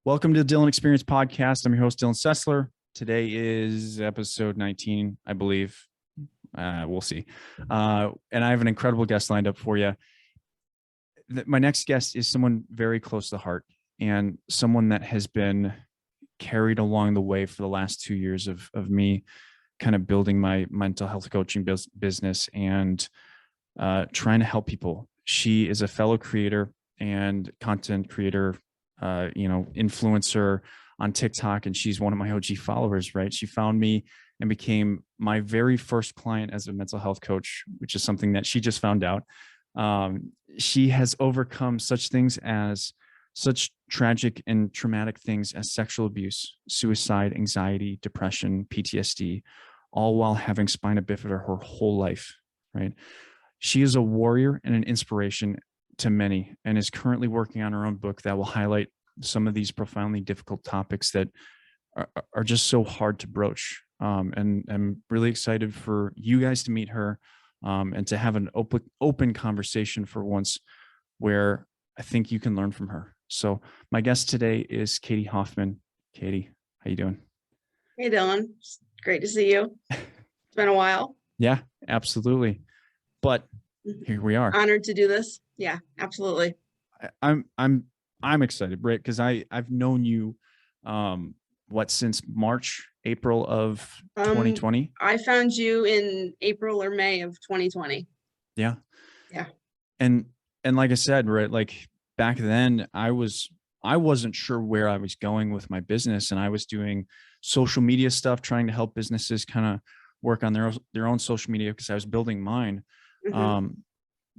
Welcome to the Dylan Experience Podcast. I'm your host, Dylan Sessler. Today is episode 19, I believe. We'll see. And I have an incredible guest lined up for you. My next guest is someone very close to the heart and someone that has been carried along the way for the last 2 years of me kind of building my mental health coaching business and trying to help people. She is a fellow creator and content creator, influencer on TikTok, and she's one of my OG followers, right? She found me and became my very first client as a mental health coach, which is something that she just found out. She has overcome such tragic and traumatic things as sexual abuse, suicide, anxiety, depression, PTSD, all while having spina bifida her whole life, right? She is a warrior and an inspiration to many and is currently working on her own book that will highlight some of these profoundly difficult topics that are just so hard to broach. And I'm really excited for you guys to meet her and to have an open conversation for once where I think you can learn from her. So my guest today is Katie Hoffman. Katie, how you doing? Hey, Dylan. It's great to see you. It's been a while. Yeah, absolutely. But here we are. Honored to do this. Yeah, absolutely. I'm excited, right? Because I've known you, since April of 2020. I found you in April or May of 2020. Yeah. Yeah. And like I said, right, like back then I wasn't sure where I was going with my business, and I was doing social media stuff, trying to help businesses kind of work on their own social media because I was building mine. Mm-hmm.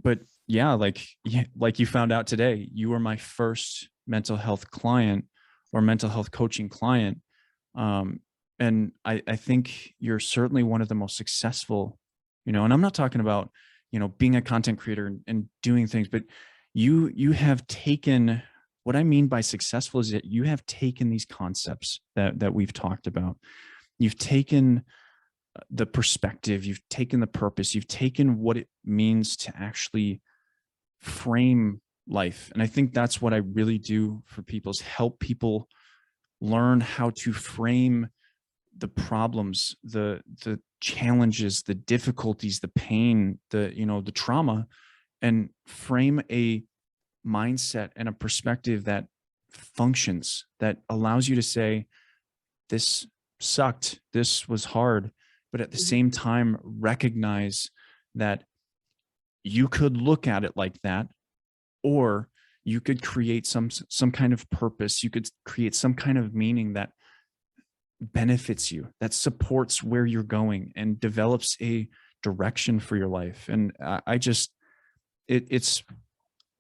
But yeah, like you found out today, you were my first mental health client or mental health coaching client. And I think you're certainly one of the most successful, and I'm not talking about, being a content creator and doing things, but you have taken, what I mean by successful is that you have taken these concepts that we've talked about. You've taken the perspective, you've taken the purpose, you've taken what it means to actually frame life. And I think that's what I really do for people, is help people learn how to frame the problems, the challenges, the difficulties, the pain, the trauma, and frame a mindset and a perspective that functions, that allows you to say, this sucked, this was hard, but at the same time, recognize that you could look at it like that, or you could create some kind of purpose. You could create some kind of meaning that benefits you, that supports where you're going and develops a direction for your life. And it's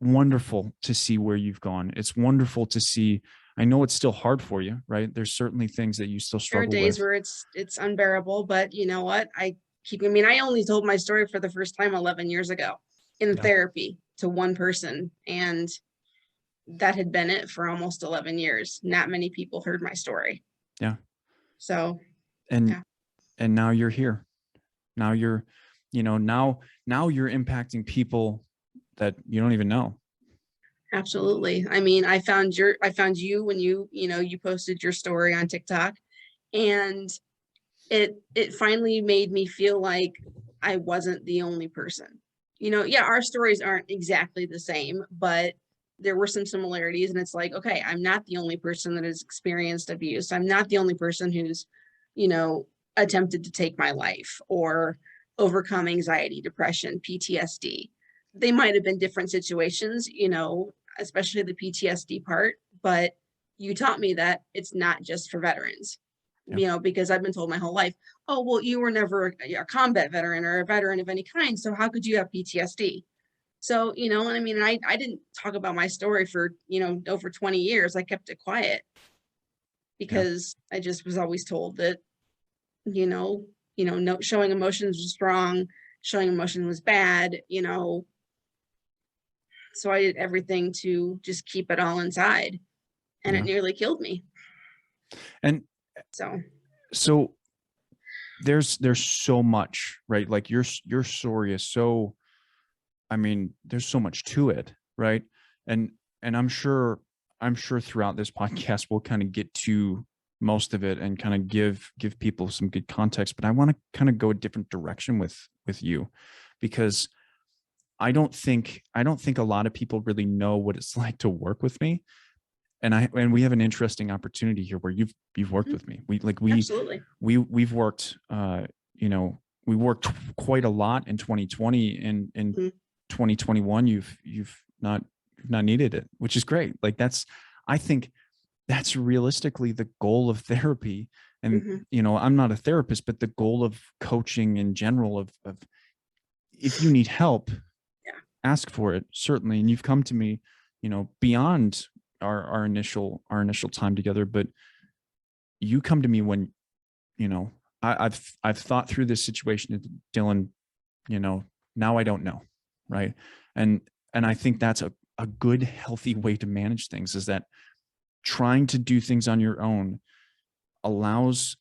wonderful to see where you've gone. It's wonderful to see. I know it's still hard for you, right? There's certainly things that you still struggle with. There are days where it's unbearable, but you know what? I only told my story for the first time 11 years ago in therapy to one person. And that had been it for almost 11 years. Not many people heard my story. Yeah. So, and now you're here. Now you're, now you're impacting people that you don't even know. Absolutely. I mean, I found you when you posted your story on TikTok, and it finally made me feel like I wasn't the only person. Our stories aren't exactly the same, but there were some similarities, and it's like, okay, I'm not the only person that has experienced abuse. I'm not the only person who's, attempted to take my life or overcome anxiety, depression, PTSD. They might have been different situations, especially the PTSD part, but you taught me that it's not just for veterans, because I've been told my whole life, oh, well, you were never a combat veteran or a veteran of any kind, so how could you have PTSD? So, I didn't talk about my story for, over 20 years. I kept it quiet because I just was always told that, no, showing emotions was wrong, showing emotion was bad, So I did everything to just keep it all inside, and it nearly killed me. And so there's so much, right? Like your story is so, I mean, there's so much to it, right? And I'm sure I'm sure throughout this podcast we'll kind of get to most of it and kind of give people some good context. But I want to kind of go a different direction with you, because I don't think a lot of people really know what it's like to work with me. And we have an interesting opportunity here where you've worked Mhm. with me. We Absolutely. we've worked we worked quite a lot in 2020, and in Mhm. 2021 you've not needed it, which is great. Like I think that's realistically the goal of therapy. And Mhm. I'm not a therapist, but the goal of coaching in general, of if you need help, Yeah. ask for it, certainly. And you've come to me, beyond our initial time together, but you come to me when, I've thought through this situation, Dylan, now I don't know. Right. And I think that's a good, healthy way to manage things, is that trying to do things on your own allows,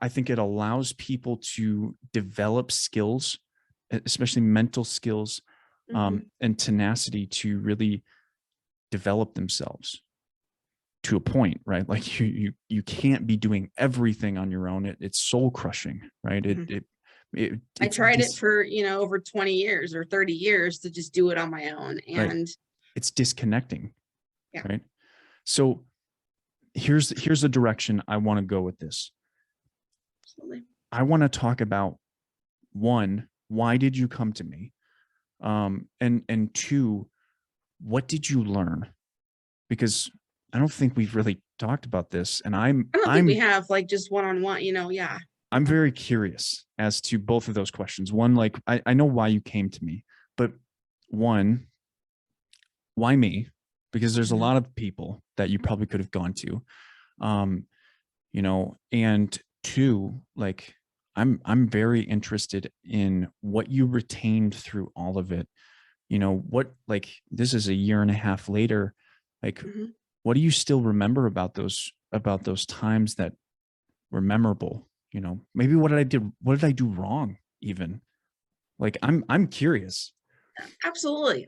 I think it allows people to develop skills, especially mental skills, Mhm. and tenacity to really develop themselves to a point, right? Like you can't be doing everything on your own. It's soul crushing, right? Mhm. I It's tried it for, over 20 years or 30 years to just do it on my own. right. And It's disconnecting, yeah, right? So here's the direction I want to go with this. absolutely. I want to talk about, one, why did you come to me? And two, what did you learn? Because I don't think we've really talked about this, and I'm I don't think we I'm have like just one-on-one, yeah. I'm very curious as to both of those questions. One, like I know why you came to me, but one, why me? Because there's a Mhm. lot of people that you probably could have gone to. Um, and two, like I'm very interested in what you retained through all of it. What, like, this is a year and a half later, like, Mhm. what do you still remember about those times that were memorable? Maybe what did I do wrong even? Like, I'm curious. Absolutely.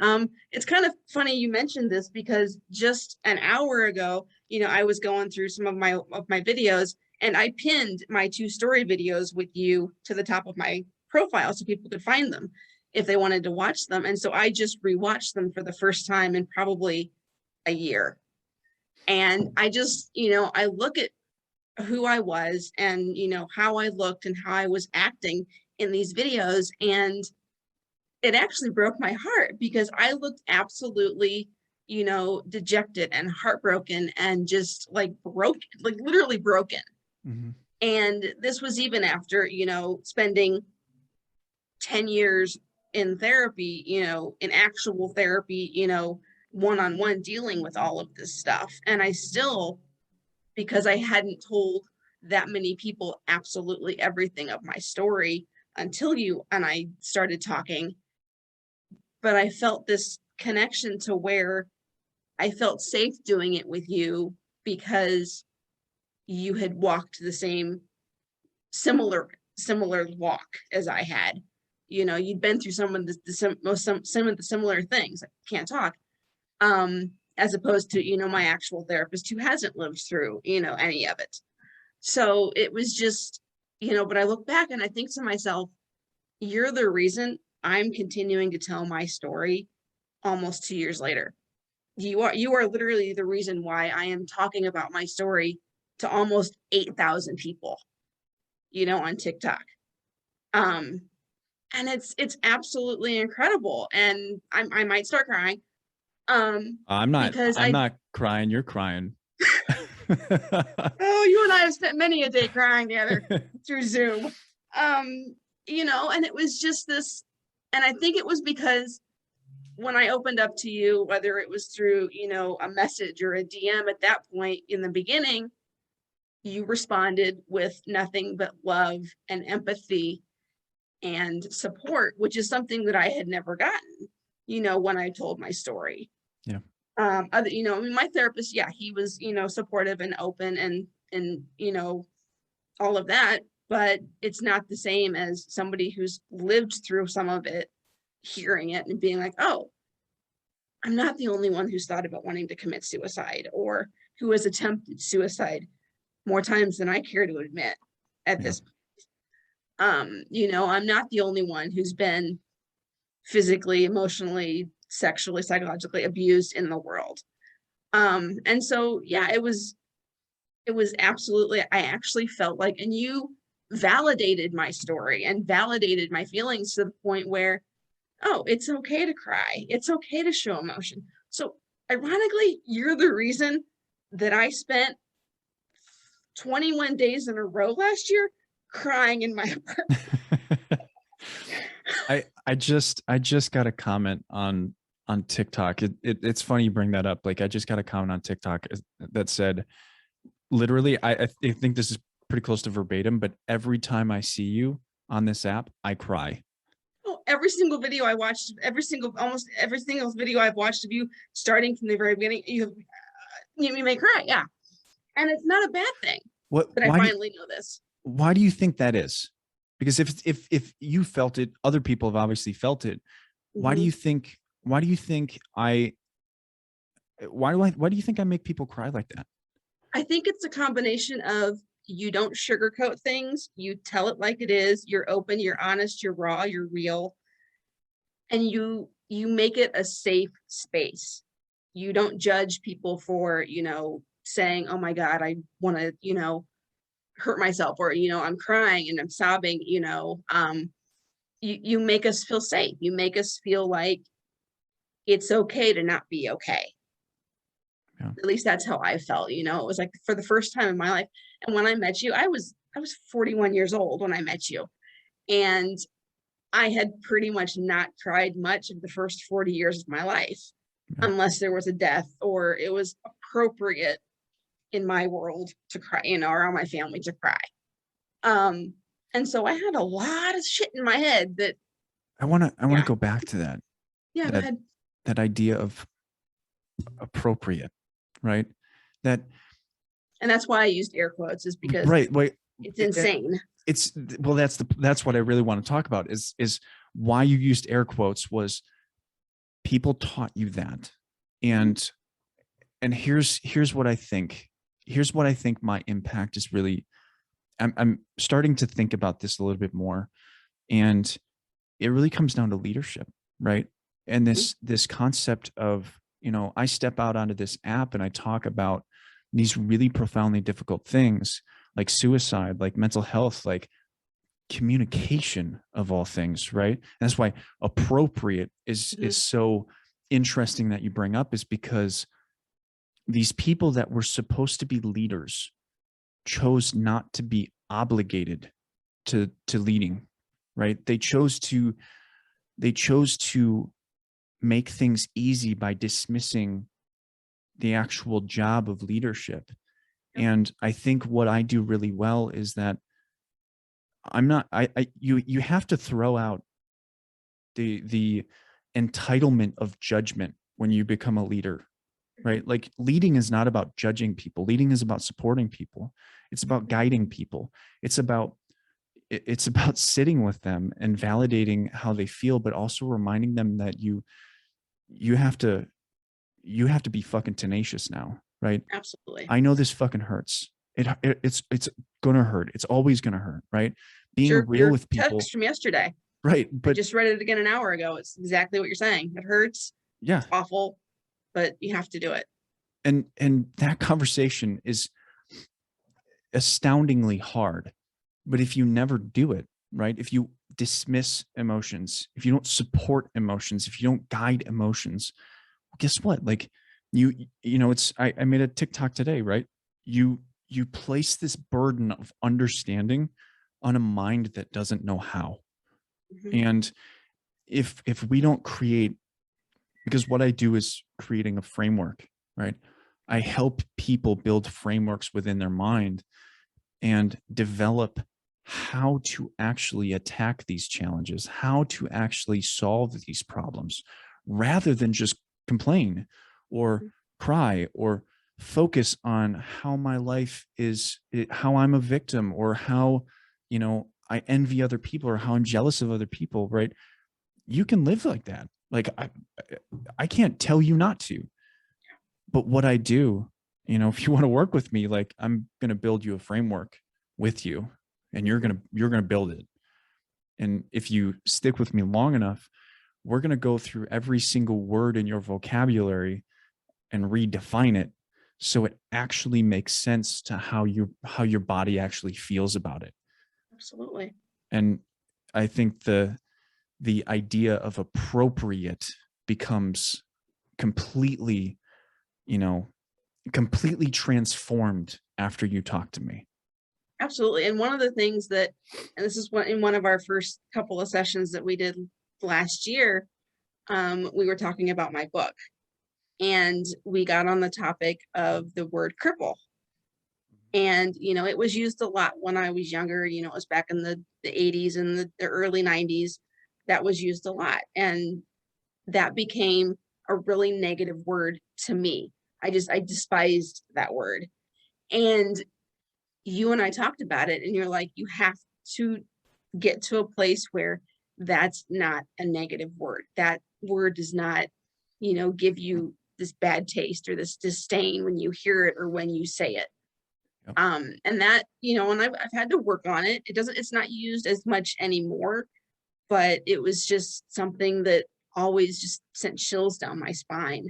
It's kind of funny you mentioned this because just an hour ago, I was going through some of my videos and I pinned my two story videos with you to the top of my profile so people could find them if they wanted to watch them. And so I just rewatched them for the first time in probably a year. And I just, I look at who I was and, how I looked and how I was acting in these videos. And it actually broke my heart because I looked absolutely, dejected and heartbroken and just like broken, like literally broken. Mhm. And this was even after, spending 10 years in therapy, in actual therapy, one-on-one dealing with all of this stuff. And I still, because I hadn't told that many people absolutely everything of my story until you and I started talking, but I felt this connection to where I felt safe doing it with you because you had walked the same similar walk as I had. You'd been through some of some of the similar things. I can't talk. As opposed to, my actual therapist who hasn't lived through, any of it. So it was just, but I look back and I think to myself, you're the reason I'm continuing to tell my story almost 2 years later. You are literally the reason why I am talking about my story to almost 8,000 people, on TikTok. Um, and it's absolutely incredible. And I might start crying. I'm not Because I'm not crying. You're crying. oh, you and I have spent many a day crying together through Zoom. Um, and it was just this, and I think it was because when I opened up to you, whether it was through, a message or a DM at that point in the beginning, you responded with nothing but love and empathy and support, which is something that I had never gotten, when I told my story. Yeah. I mean, my therapist, yeah, he was, supportive and open and, all of that, but it's not the same as somebody who's lived through some of it, hearing it and being like, oh, I'm not the only one who's thought about wanting to commit suicide or who has attempted suicide more times than I care to admit at Yeah. this. You know, I'm not the only one who's been physically, emotionally, sexually, psychologically abused in the world. And so, yeah, it was absolutely, I actually felt like, and you validated my story and validated my feelings to the point where, oh, it's okay to cry. It's okay to show emotion. So ironically, you're the reason that I spent 21 days in a row last year crying in my apartment. I just got a comment on TikTok. It's funny you bring that up. Like I just got a comment on TikTok that said, literally, I think this is pretty close to verbatim, but every time I see you on this app, I cry. Oh, every single video I watched, almost every single video I've watched of you, starting from the very beginning, you may cry, yeah, and it's not a bad thing What that I finally know this. why do you think that is? Because if you felt it, other people have obviously felt it. Why do Mhm. you think why do you think I why do you think I make people cry like that? I think it's a combination of you don't sugarcoat things, you tell it like it is, you're open, you're honest, you're raw, you're real, and you make it a safe space. You don't judge people for, saying, "Oh my God, I want to, hurt myself," or, "I'm crying and I'm sobbing," you make us feel safe. You make us feel like it's okay to not be okay. Yeah. At least that's how I felt, it was like for the first time in my life. And when I met you, I was 41 years old when I met you. And I had pretty much not cried much of the first 40 years of my life, Yeah. unless there was a death or it was appropriate in my world to cry, or my family to cry. Um, and so I had a lot of shit in my head that, I want to yeah, go back to yeah, go that ahead. that idea of appropriate, right? That And that's why I used air quotes, is because right, wait, it's it, insane. it's well, that's what I really want to talk about is why you used air quotes was people taught you that. Mhm. And here's what I think. Here's what I think my impact is really. I'm starting to think about this a little bit more, and it really comes down to leadership, right? And Mhm. this concept of, I step out onto this app and I talk about these really profoundly difficult things like suicide, like mental health, like communication of all things, right? And that's why appropriate is Mhm. so interesting that you bring up, is because these people that were supposed to be leaders chose not to be obligated to leading, right? They chose to make things easy by dismissing the actual job of leadership. Yep. And I think what I do really well is that I'm not I you have to throw out the entitlement of judgment when you become a leader, Mhm. right? Like leading is not about judging people. Leading is about supporting people. It's about Mhm. guiding people. It's about it's about sitting with them and validating how they feel, but also reminding them that you have to you have to be fucking tenacious now, right? Absolutely. I know this fucking hurts. It's gonna hurt. It's always gonna hurt, right? Being real Your with people, text from yesterday, right? I But just read it again an hour ago. It's exactly what you're saying. It hurts. yeah, It's awful, but you have to do it. and that conversation is astoundingly hard. But if you never do it, right? If you dismiss emotions, if you don't support emotions, if you don't guide emotions, well, guess what? Like it's I made a TikTok today, right? You place this burden of understanding on a mind that doesn't know how. Mhm. And if we don't create, because what I do is creating a framework, right? I help people build frameworks within their mind and develop how to actually attack these challenges, how to actually solve these problems, rather than just complain or cry or focus on how my life is, how I'm a victim, or how, I envy other people or how I'm jealous of other people, right? You can live like that. Like I can't tell you not to, but what I do, if you want to work with me, like I'm going to build you a framework with you, and you're going to build it. And if you stick with me long enough, we're going to go through every single word in your vocabulary and redefine it so it actually makes sense to how your body actually feels about it. Absolutely. And I think the idea of appropriate becomes completely, completely transformed after you talk to me. Absolutely. And one of the things that, and this is in one of our first couple of sessions that we did last year, we were talking about my book, and we got on the topic of the word cripple. And, it was used a lot when I was younger. It was back in the 80s and the early 90s that was used a lot. And that became a really negative word to me. I despised that word. And you and I talked about it, and you're like, you have to get to a place where that's not a negative word. That word does not, give you this bad taste or this disdain when you hear it or when you say it. Yep. And that, and I've had to work on it. It's not used as much anymore, but it was just something that always just sent chills down my spine,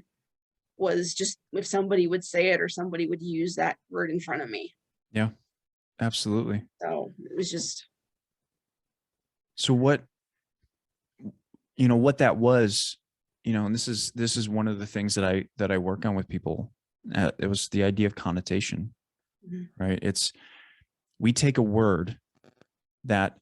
was just if somebody would say it or somebody would use that word in front of me. Yeah, absolutely. So it was just. So what that was, and this is one of the things that I work on with people. It was the idea of connotation, right? We take a word that,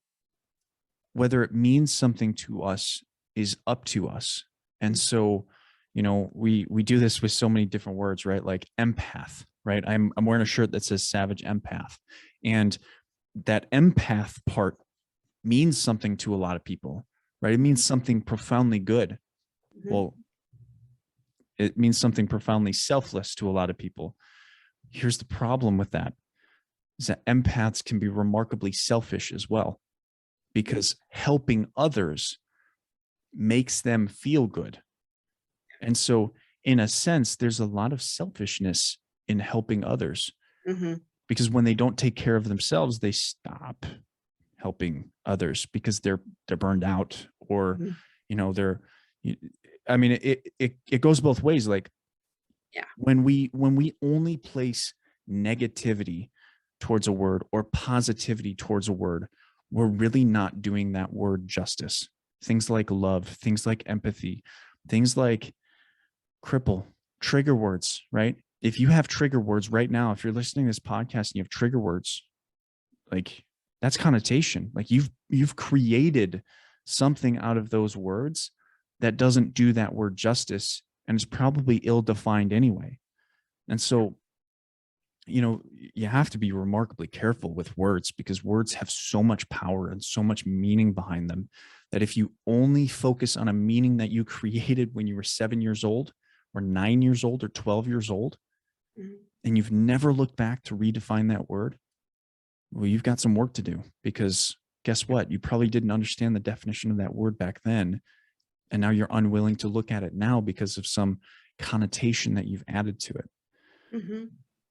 whether it means something to us, is up to us. And so, we do this with so many different words, right? Like empath, right? I'm wearing a shirt that says Savage Empath. And that empath part means something to a lot of people, right? It means something profoundly good. Well, it means something profoundly selfless to a lot of people. Here's the problem with that, is that empaths can be remarkably selfish as well, because helping others makes them feel good. And so, in a sense, there's a lot of selfishness in helping others, because when they don't take care of themselves, they stop helping others because they're burned out, or they're, I mean, it goes both ways. Like, when we only place negativity towards a word or positivity towards a word, we're really not doing that word justice. Things like love, things like empathy, things like cripple, trigger words, right? If you have trigger words right now, if you're listening to this podcast and you have trigger words, like, that's connotation. Like, you've created something out of those words that doesn't do that word justice, and is probably ill-defined anyway. And so, you have to be remarkably careful with words, because words have so much power and so much meaning behind them, that if you only focus on a meaning that you created when you were 7 years old or 9 years old or 12 years old, and you've never looked back to redefine that word, well, you've got some work to do, because guess what? You probably didn't understand the definition of that word back then. And now you're unwilling to look at it now because of some connotation that you've added to it.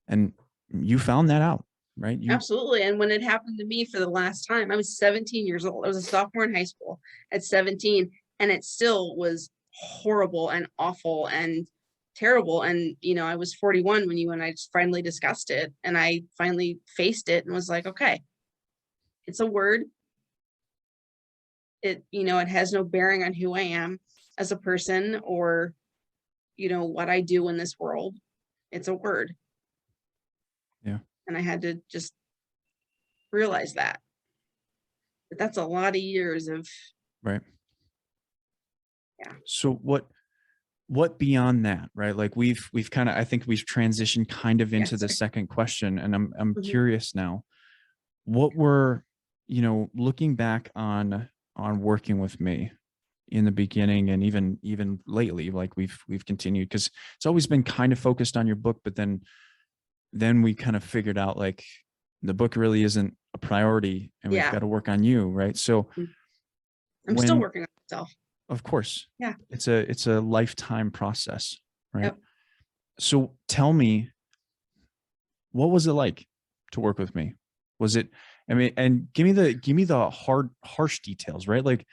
And you found that out, right? Absolutely. And when it happened to me for the last time, I was 17 years old. I was a sophomore in high school at 17, and it still was horrible and awful and terrible. And, I was 41 when you and I just finally discussed it, and I finally faced it and was like, okay, it's a word. It has no bearing on who I am as a person, or, what I do in this world. It's a word. Yeah. And I had to just realize that. But that's a lot of years of. Right. Yeah. So what beyond that, right? Like, we've kind of, I think we've transitioned kind of into the second question, and I'm curious now, what were, looking back on working with me in the beginning, and even lately, like we've continued, because it's always been kind of focused on your book, but then we kind of figured out, like, the book really isn't a priority, and we've got to work on you, right? So I'm still working on myself. Of course. Yeah. It's a lifetime process, right? Yep. So tell me, what was it like to work with me? Was it, I mean, and give me the harsh details, right? Like,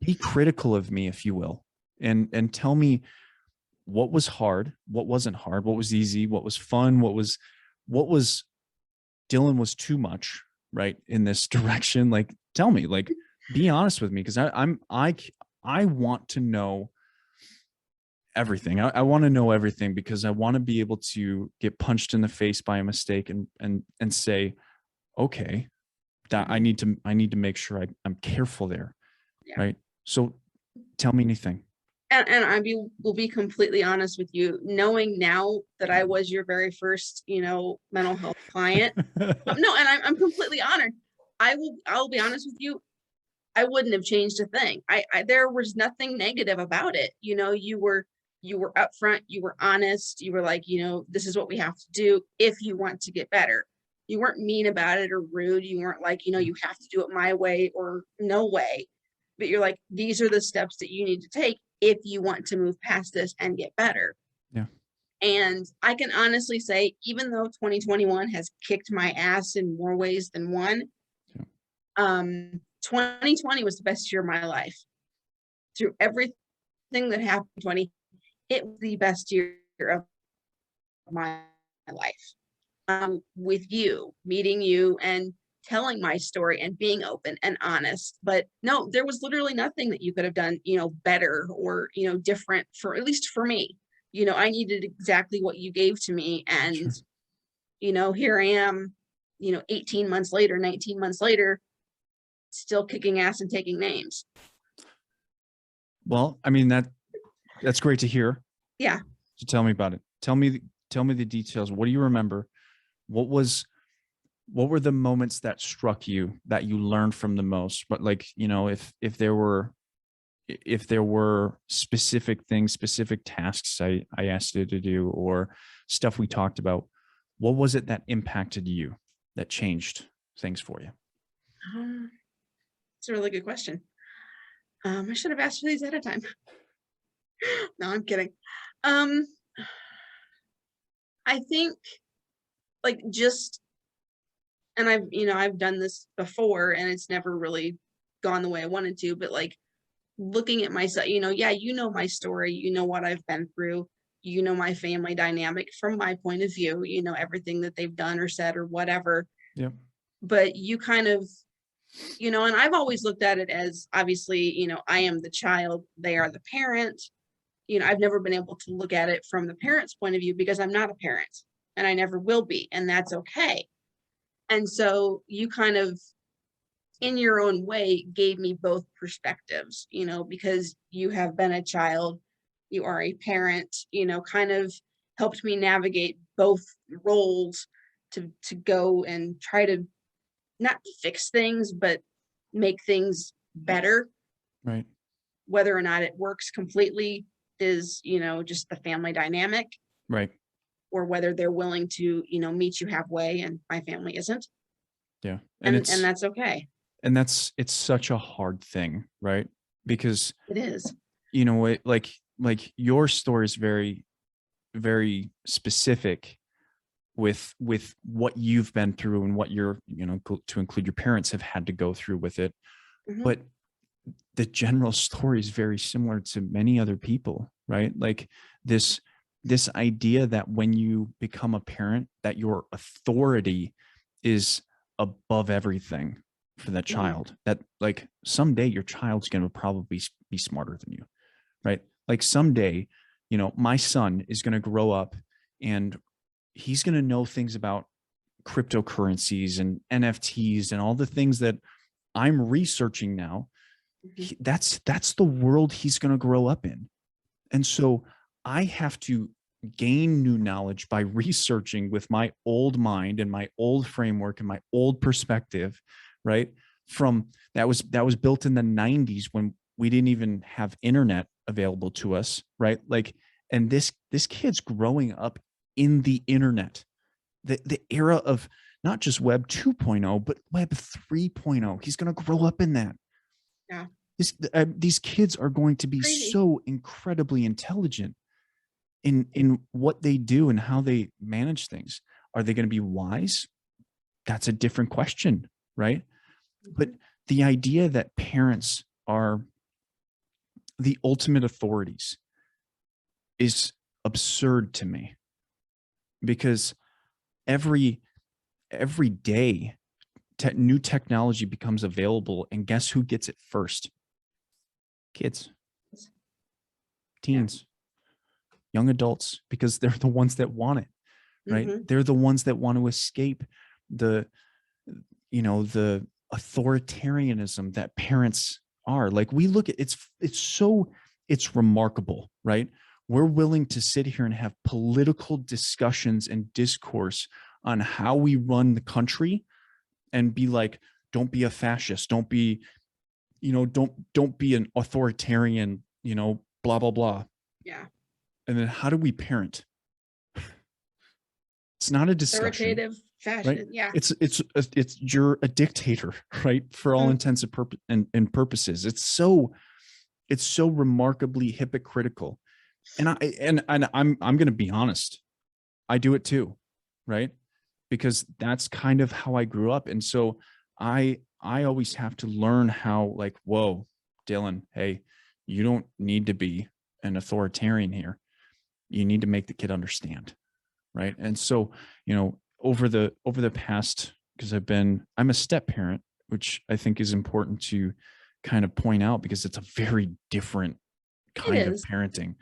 be critical of me, if you will, and tell me what was hard, what wasn't hard, what was easy, what was fun, what was Dylan was too much, right, in this direction. Like, tell me, like, be honest with me, because I want to know everything. I want to know everything, because I want to be able to get punched in the face by a mistake and say, okay, that Mhm. I need to make sure I'm careful there, Yeah. right? So tell me anything. And will be completely honest with you, knowing now that I was your very first, mental health client. No, and I'm completely honored. I'll be honest with you, I wouldn't have changed a thing. I there was nothing negative about it. You were upfront, you were honest, you were like, this is what we have to do if you want to get better. You weren't mean about it or rude. You weren't like, you have to do it my way or no way. But you're like, these are the steps that you need to take if you want to move past this and get better. Yeah. And I can honestly say, even though 2021 has kicked my ass in more ways than one, Yeah. 2020 was the best year of my life. Through everything that happened in 20, it was the best year of my life. With you, meeting you and telling my story and being open and honest. But no, there was literally nothing that you could have done, better or, different, for at least for me. I needed exactly what you gave to me. And, Sure. here I am, 18 months later, 19 months later, still kicking ass and taking names. Well, I mean, that's great to hear. Yeah. So tell me about it. Tell me the details. What do you remember? What was what were the moments that struck you that you learned from the most? But, like, if there were specific things, specific tasks I asked you to do, or stuff we talked about, what was it that impacted you, that changed things for you? It's a really good question. I should have asked for these ahead of time. No, I'm kidding. Um, I think, like, just, and I've done this before and it's never really gone the way I wanted to, but like looking at myself, yeah, my story, what I've been through, my family dynamic from my point of view, everything that they've done or said or whatever. Yep. But you kind of, and I've always looked at it as, obviously, I am the child, they are the parent. I've never been able to look at it from the parent's point of view because I'm not a parent and I never will be, and that's okay. And so you kind of, in your own way, gave me both perspectives, because you have been a child, you are a parent, kind of helped me navigate both roles to go and try to not fix things, but make things better. Right. Whether or not it works completely is, just the family dynamic, Right. or whether they're willing to, meet you halfway, and my family isn't. Yeah. And that's okay. And it's such a hard thing, right? Because, It is. like your story is very, very specific with what you've been through and what your, to include your parents, have had to go through with it. Mhm. But the general story is very similar to many other people, right? Like, this this idea that when you become a parent, that your authority is above everything for that Mhm. child, that, like, someday your child's going to probably be smarter than you, right? Like, someday, my son is going to grow up and he's going to know things about cryptocurrencies and NFTs and all the things that I'm researching now. Mhm. That's the world he's going to grow up in. And so I have to gain new knowledge by researching with my old mind and my old framework and my old perspective, right? From that was built in the 90s, when we didn't even have internet available to us, right? Like, and this kid's growing up in the internet, the era of not just web 2.0, but web 3.0. He's going to grow up in that. Yeah. These kids are going to be Crazy. so incredibly intelligent in what they do and how they manage things. Are they going to be wise? That's a different question, right? But Mhm. the idea that parents are the ultimate authorities is absurd to me, because every every day new technology becomes available, and guess who gets it first? Kids, Yeah. teens, young adults, because they're the ones that want it, right? Hmm. They're the ones that want to escape the the authoritarianism that parents are. Like, we look at it's remarkable, right? We're willing to sit here and have political discussions and discourse on how we run the country, and be like, don't be a fascist, don't be, don't be an authoritarian, blah blah blah. Yeah. And then how do we parent? It's not a discussion, Authoritative right? fashion. Yeah. It's you're a dictator, right? For all Mhm. intents and purposes. It's so remarkably hypocritical. And I'm going to be honest, I do it too, right? Because that's kind of how I grew up. And so I always have to learn how, like, whoa, Dylan, hey, you don't need to be an authoritarian here. You need to make the kid understand, right? And so, over the past, because I'm a step parent, which I think is important to kind of point out, because it's a very different It kind of is. parenting.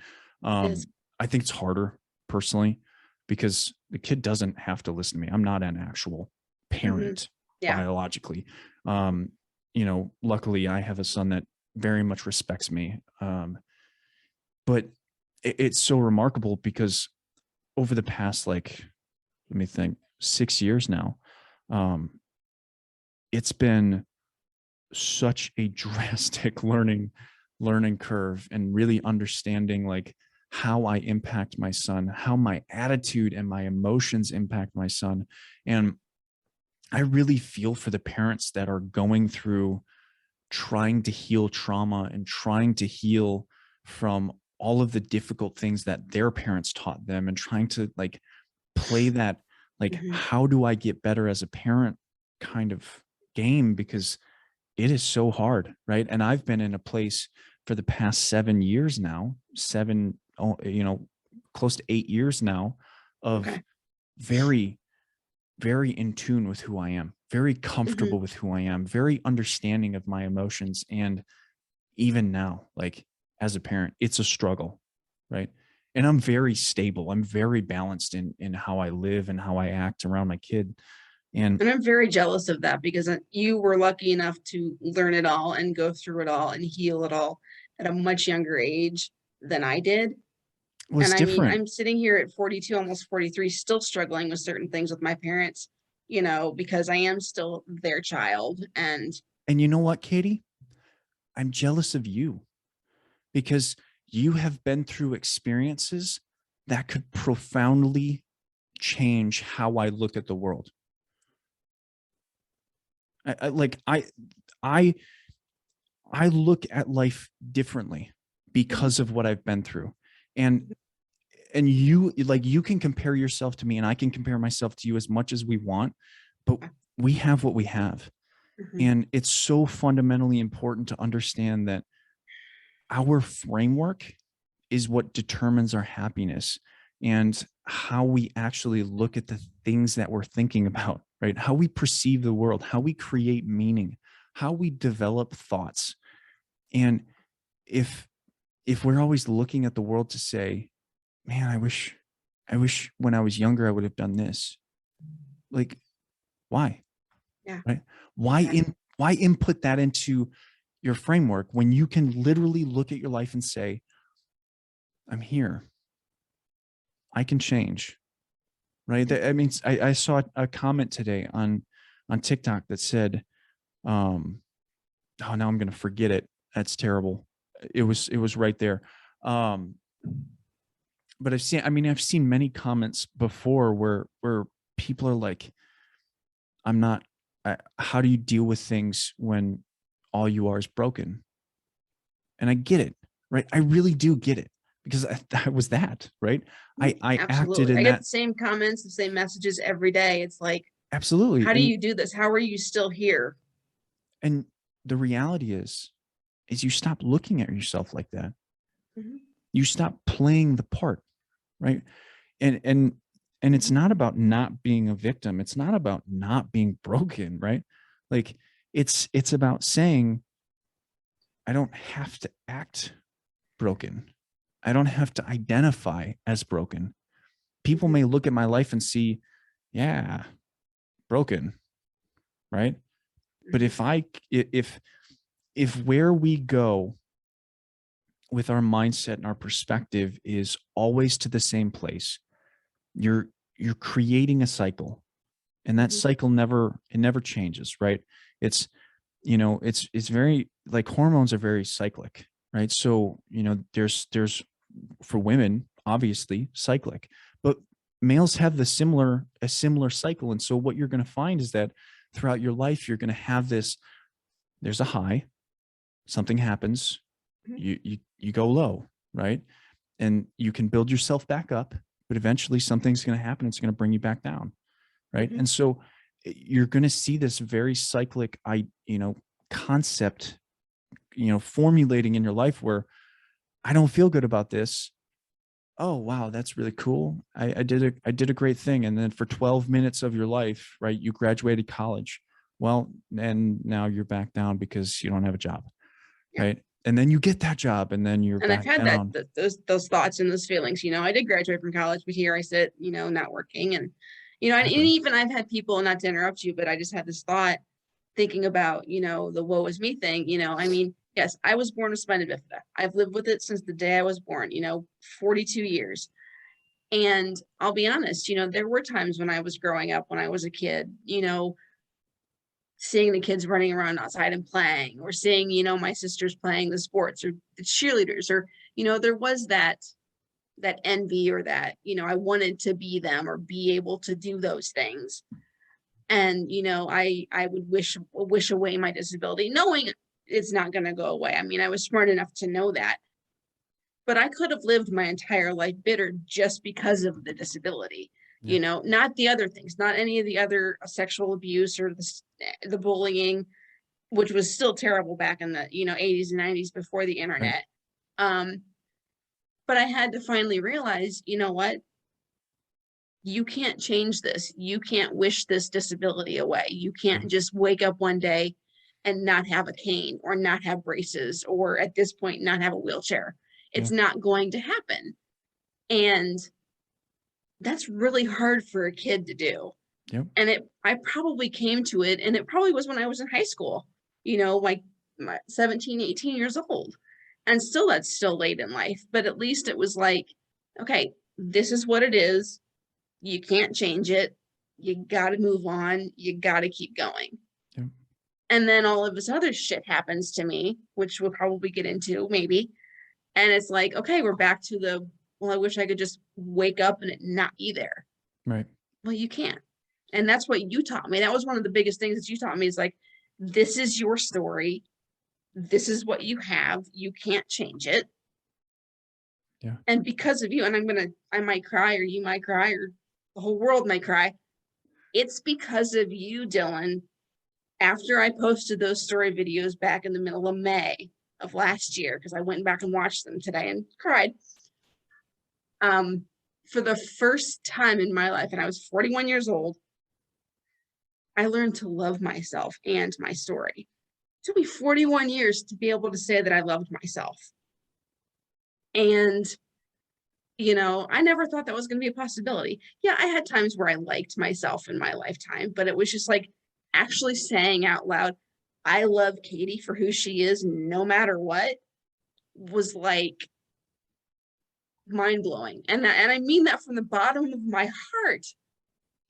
It is. I think it's harder, personally, because the kid doesn't have to listen to me. I'm not an actual Hmm. parent Yeah. biologically. Luckily I have a son that very much respects me. But it's so remarkable, because over the past, like, let me think, 6 years now, um, it's been such a drastic learning curve, and really understanding, like, how I impact my son, how my attitude and my emotions impact my son. And I really feel for the parents that are going through trying to heal trauma and trying to heal from all of the difficult things that their parents taught them, and trying to, like, play that, like, Hmm. how do I get better as a parent kind of game, because it is so hard, right? And I've been in a place for the past 7 years now, close to 8 years now, of Okay. very, very in tune with who I am, very Hmm. comfortable with who I am, very understanding of my emotions. And even now, like, as a parent, it's a struggle, right? And I'm very stable. I'm very balanced in how I live and how I act around my kid. And And I'm very jealous of that because you were lucky enough to learn it all and go through it all and heal it all at a much younger age than I did. it And was I mean, different. I'm sitting here at 42, almost 43, still struggling with certain things with my parents, because I am still their child. And And you know what, Katie? I'm jealous of you, because you have been through experiences that could profoundly change how I look at the world. Like, I I look at life differently Mhm. because of what I've been through. And you can compare yourself to me, and I can compare myself to you as much as we want, but we have what we have. Mhm. And it's so fundamentally important to understand that our framework is what determines our happiness, and how we actually look at the things that we're thinking about, right? How we perceive the world, how we create meaning, how we develop thoughts. And if we're always looking at the world to say, man, I wish when I was younger I would have done this. Like, why? Yeah, Right? Why exactly. input that into your framework when you can literally look at your life and say, I'm here. I can change. Right? I mean, I saw a comment today on TikTok that said, oh, now I'm gonna forget it. That's terrible. It was right there. Um, but I've seen many comments before where people are like, I'm not how do you deal with things when all you are is broken? And I get it, right? I really do get it because I was that, right? I acted Absolutely. in I get that. the same comments, the same messages every day. It's like, Absolutely. how do you do this? How are you still here? And the reality is you stop looking at yourself like that. Mhm. You stop playing the part, right? And and it's not about not being a victim. It's not about not being broken, right? Like it's about saying, I don't have to act broken. I don't have to identify as broken. People Mhm. may look at my life and see, yeah, broken, right? But Mhm. if where we go with our mindset and our perspective is always to the same place, you're you're creating a cycle, and that Mhm. cycle never changes, right? It's it's very, like, hormones are very cyclic, right? So there's for women, obviously cyclic, but males have a similar cycle. And so what you're going to find is that throughout your life, you're going to have this. There's a high, something happens, Mhm. you go low, right? And you can build yourself back up, but eventually something's going to happen. It's going to bring you back down, right? Mhm. And so you're going to see this very cyclic, concept, formulating in your life where I don't feel good about this. Oh, wow, that's really cool. I did a great thing. And then for 12 minutes of your life, right, you graduated college. Well, and now you're back down because you don't have a job, Yeah. right? And then you get that job and then you're And I've back had that, down. those thoughts and those feelings. I did graduate from college, but here I sit, not working. And Exactly. even I've had people, not to interrupt you, but I just had this thought thinking about, the woe is me thing. I mean, yes, I was born with spina bifida. I've lived with it since the day I was born, 42 years. And I'll be honest, there were times when I was growing up, when I was a kid, seeing the kids running around outside and playing, or seeing, my sisters playing the sports or the cheerleaders, or, there was that envy, or that, I wanted to be them or be able to do those things. And, I would wish away my disability, knowing it's not going to go away. I mean, I was smart enough to know that, but I could have lived my entire life bitter just because of the disability. Yeah. Not the other things, not any of the other sexual abuse or the bullying, which was still terrible back in the 80s and 90s before the Right. internet. Um, but I had to finally realize, what? You can't change this. You can't wish this disability away. You Yeah. can't just wake up one day and not have a cane, or not have braces, or at this point not have a wheelchair. Yeah. It's not going to happen. And that's really hard for a kid to do. Yep. And I probably came to it, and it probably was when I was in high school, like my 17, 18 years old. And still, that's still late in life, but at least it was like, okay, this is what it is. You can't change it. You got to move on. You got to keep going. Yep. And then all of this other shit happens to me, which we'll probably get into maybe. And it's like, okay, we're back to well, I wish I could just wake up and it not be there. Right. Well, you can't. And that's what you taught me. That was one of the biggest things that you taught me, is like, this is your story. This is what you have. You can't change it. Yeah. And because of you, and I might cry, or you might cry, or the whole world might cry. It's because of you, Dylan. After I posted those story videos back in the middle of May of last year, because I went back and watched them today and cried. For the first time in my life, and I was 41 years old, I learned to love myself and my story. It took me 41 years to be able to say that I loved myself. And, I never thought that was going to be a possibility. Yeah, I had times where I liked myself in my lifetime, but it was just like actually saying out loud, I love Katie for who she is, no matter what, was like mind blowing. And I mean that from the bottom of my heart.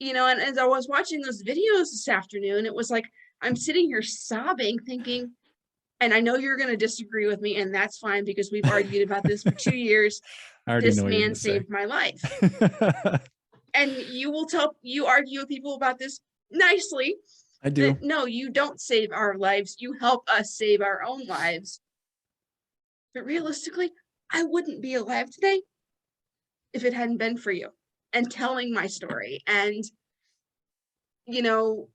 And as I was watching those videos this afternoon, it was like I'm sitting here sobbing, thinking, and I know you're going to disagree with me, and that's fine, because we've argued about this for 2 years. I already know This what you're man going to say. saved my life. And you argue with people about this nicely, I that do. no, you don't save our lives. You help us save our own lives. but realistically, I wouldn't be alive today if it hadn't been for you and telling my story and, you know,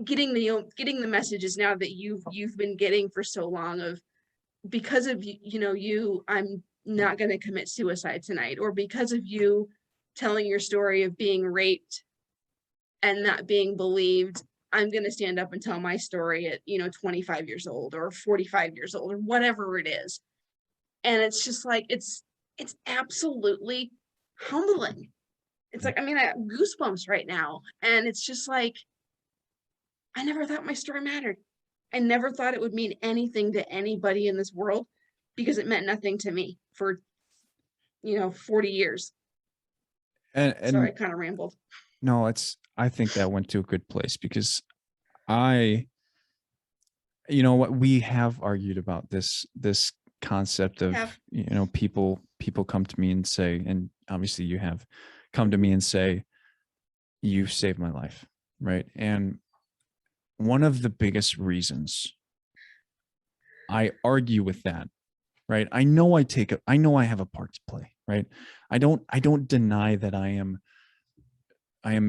getting the messages now that you've been getting for so long of, because of you, I'm not going to commit suicide tonight, or because of you telling your story of being raped and not being believed, I'm going to stand up and tell my story at 25 years old or 45 years old or whatever it is. And it's just like it's absolutely humbling. It's like, I mean, I have goosebumps right now, and it's just like, I never thought my story mattered. I never thought it would mean anything to anybody in this world, because it meant nothing to me for 40 years. Sorry, I And kind of rambled. no, I think that went to a good place, because I, you know what, we have argued about this concept I of, have. people come to me and say, and obviously you have come to me and say, you saved my life, right? And one of the biggest reasons I argue with that, right? I know I know I have a part to play, right? I don't deny that I am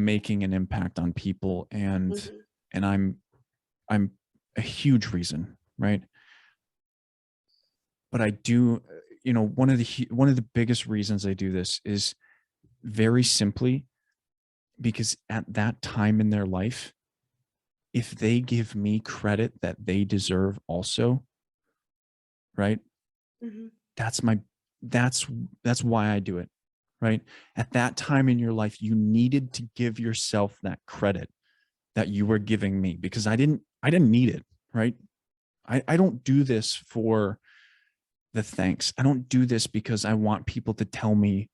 making an impact on people, Mhm. and I'm a huge reason, right? But I do, one of the biggest reasons I do this is very simply because at that time in their life, if they give me credit that they deserve also, right? Mhm. That's my that's that's why I do it, right? At that time in your life, you needed to give yourself that credit that you were giving me, because I didn't need it, right? I don't do this for the thanks. I don't do this because I want people to tell me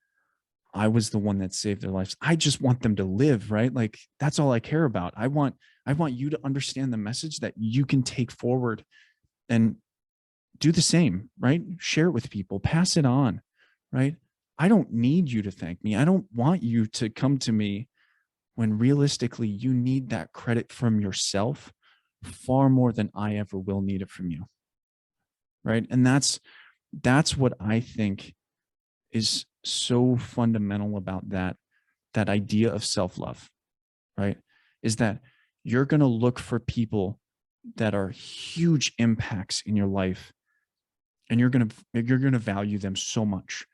I was the one that saved their lives. I just want them to live, right? Like, that's all I care about. I want you to understand the message that you can take forward and do the same, right? Share it with people, pass it on, right? I don't need you to thank me. I don't want you to come to me, when realistically you need that credit from yourself far more than I ever will need it from you. Right. And that's what I think is so fundamental about that idea of self-love, right? Is that you're going to look for people that are huge impacts in your life, and you're going to value them so much.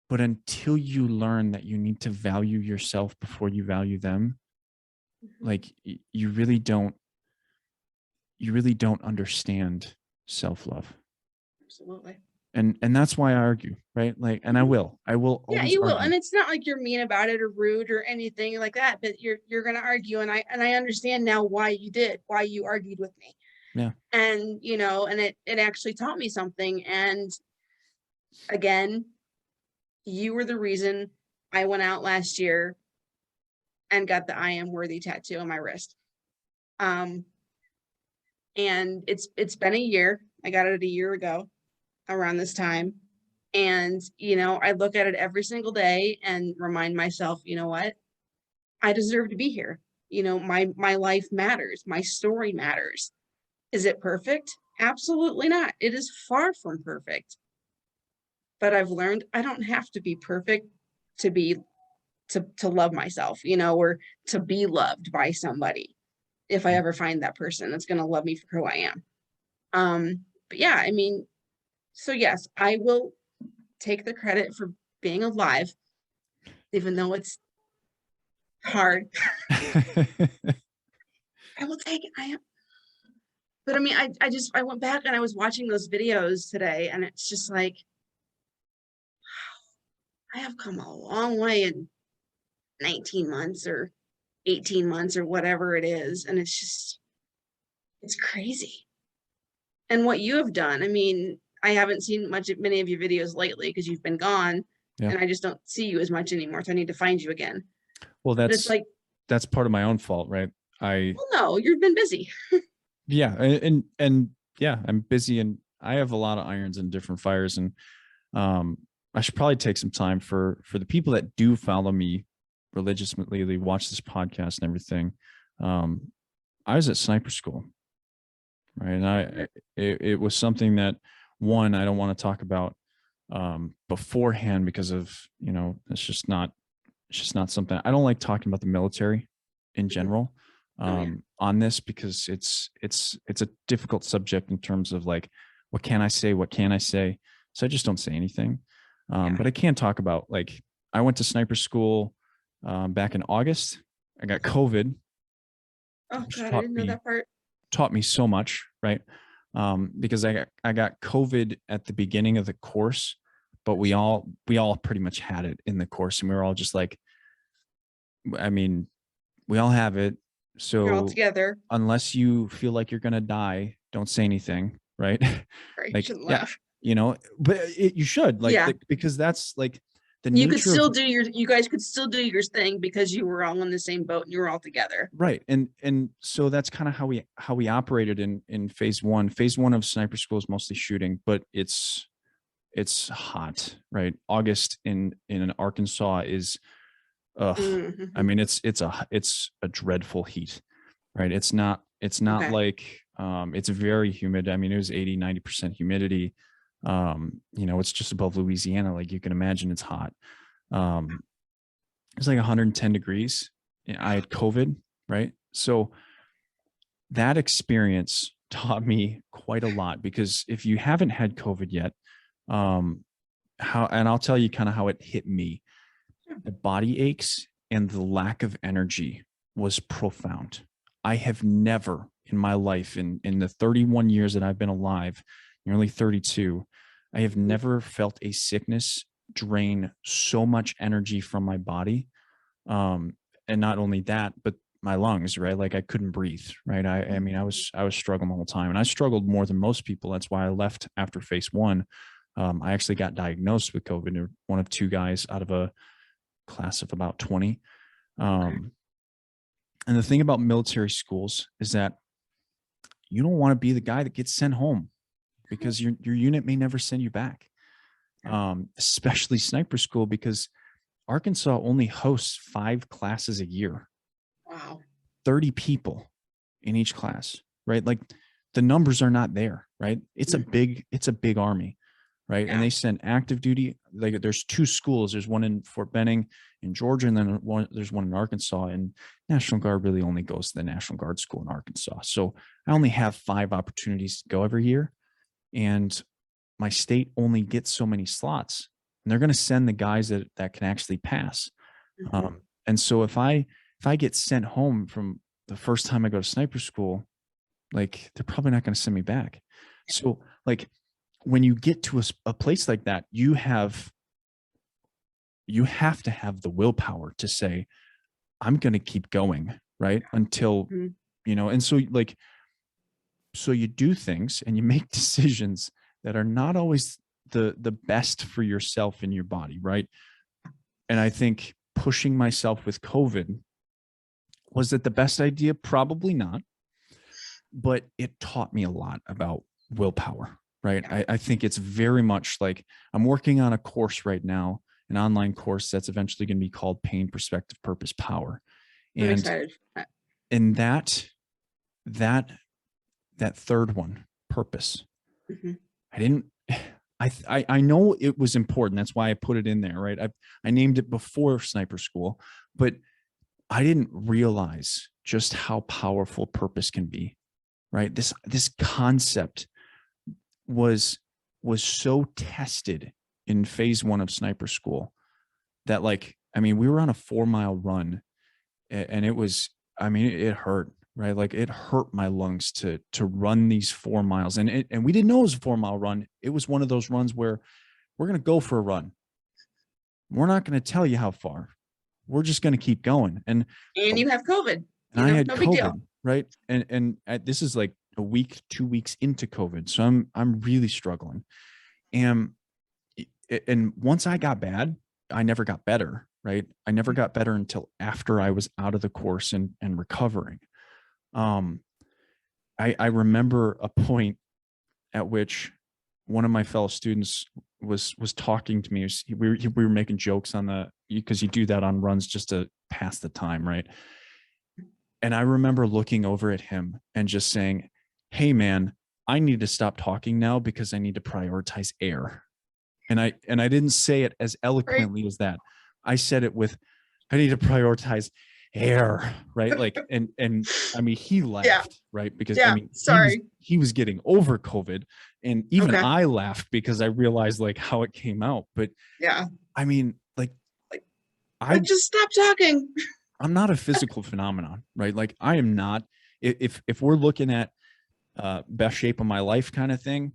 But until you learn that you need to value yourself before you value them, Mhm. like, you really don't understand self-love. Absolutely. And that's why I argue, right? Like, and Mhm. I will Yeah, always you will, argue. and it's not like you're mean about it or rude or anything like that, but you're gonna argue, and I understand now why you argued with me. Yeah. And and it actually taught me something. And again, you were the reason I went out last year and got the I am worthy tattoo on my wrist. Um, and it's been a year. I got it a year ago around this time. And I look at it every single day and remind myself, you know what? I deserve to be here. My life matters. My story matters. Is it perfect? Absolutely not. It is far from perfect. But I've learned I don't have to be perfect to be to love myself, or to be loved by somebody. If I ever find that person that's going to love me for who I am. But yeah, I mean, so yes, I will take the credit for being alive, even though it's hard. I will take it. I am. But I mean, I went back and I was watching those videos today, and it's just like, I have come a long way in 19 months or 18 months or whatever it is. And it's crazy. And what you have done, I mean, I haven't seen many of your videos lately because you've been gone, Yeah. and I just don't see you as much anymore. So I need to find you again. Well, But it's like, that's part of my own fault, right? I well, no, you've been busy. Yeah, and yeah, I'm busy, and I have a lot of irons in different fires, and um I should probably take some time for the people that do follow me religiously, they watch this podcast and everything. Um I was at sniper school, right? And it was something that one, I don't want to talk about beforehand because of, it's just not something I don't like talking about the military in Mhm. general Oh yeah. on this, because it's a difficult subject in terms of like, what can I say? What can I say? So I just don't say anything. Yeah. But I can talk about, like, I went to sniper school back in August. I got COVID, Oh which God, I didn't know that part. taught me so much, right? Because I got COVID at the beginning of the course, but we all pretty much had it in the course, and we were all just like, I mean, we all have it. You're all So together. unless you feel like you're gonna die, don't say anything, right? Right. Like, Shouldn't yeah, laugh. but you should, like, Yeah. because that's like the You could nature of, still do you guys could still do your thing because you were all in the same boat and you were all together. right. And so that's kind of how we operated in phase one. Phase one of sniper school is mostly shooting, but it's hot, right? August in Arkansas is, I Mhm. mean, it's a dreadful heat, right? It's not Okay. like, it's very humid. I mean, it was 80-90% humidity. It's just above Louisiana, like you can imagine it's hot. um it's like 110 degrees. I had COVID, right? So that experience taught me quite a lot, because if you haven't had COVID yet, um and I'll tell you kind of how it hit me. The body aches and the lack of energy was profound. I have never in my life, in the 31 years that I've been alive, nearly 32, I have Mhm. never felt a sickness drain so much energy from my body. Um, and not only that, but my lungs, right? Like I couldn't breathe, right? I mean, I was struggling the whole time, and I struggled more than most people. That's why I left after phase one. I actually got diagnosed with COVID. One of two guys out of a class of about 20. Okay. Um, and the thing about military schools is that you don't want to be the guy that gets sent home, because your unit may never send you back. Yeah. Especially sniper school, because Arkansas only hosts 5 classes a year, Wow. 30 people in each class, right? Like the numbers are not there, right? Mm. It's a big army, right? And Yeah. they send active duty. Like there's two schools. There's one in Fort Benning in Georgia, and then there's one in Arkansas. And National Guard really only goes to the National Guard school in Arkansas. So I only have 5 opportunities to go every year, and my state only gets so many slots, and they're going to send the guys that can actually pass. Mhm. And so if I get sent home from the first time I go to sniper school, like they're probably not going to send me back. So like when you get to a place like that, you have to have the willpower to say, I'm going to keep going, right? Until, Mhm. and so like, so you do things and you make decisions that are not always the best for yourself and your body, right? And I think pushing myself with COVID, was it the best idea? Probably not, but it taught me a lot about willpower, right? Yeah. I think it's very much like, I'm working on a course right now, an online course that's eventually going to be called Pain, Perspective, Purpose, Power. I'm And excited for that. in that that third one, purpose, Mhm. I didn't. I know it was important. That's why I put it in there, right? I named it before sniper school, but I didn't realize just how powerful purpose can be, right? This concept was was so tested in phase one of sniper school that, like, I mean, we were on a 4 mile run, and it was, I mean, it hurt, right? Like it hurt my lungs to run these 4 miles, and we didn't know it was a 4 mile run. It was one of those runs where we're gonna go for a run. We're not gonna tell you how far. We're just gonna keep going. And you have COVID, And I had no big deal. COVID, right? This is like a week, 2 weeks into COVID, so I'm really struggling. And and once I got bad, I never got better, right? I never got better until after I was out of the course and recovering. Um, I remember a point at which one of my fellow students was talking to me. We were making jokes on the, because you do that on runs just to pass the time, right? And I remember looking over at him and just saying, "Hey, man, I need to stop talking now because I need to prioritize air. And I didn't say it as Right. eloquently as that. I said it with, I need to prioritize air, right? Like, and I mean, he Yeah. laughed, right? Because I Yeah. mean, Sorry. he was getting over COVID, and even Okay. I laughed because I realized like how it came out. But Yeah. I mean, like, Like, I just stop talking. I'm not a physical phenomenon, right? Like, I am not. If we're looking at best shape of my life kind of thing,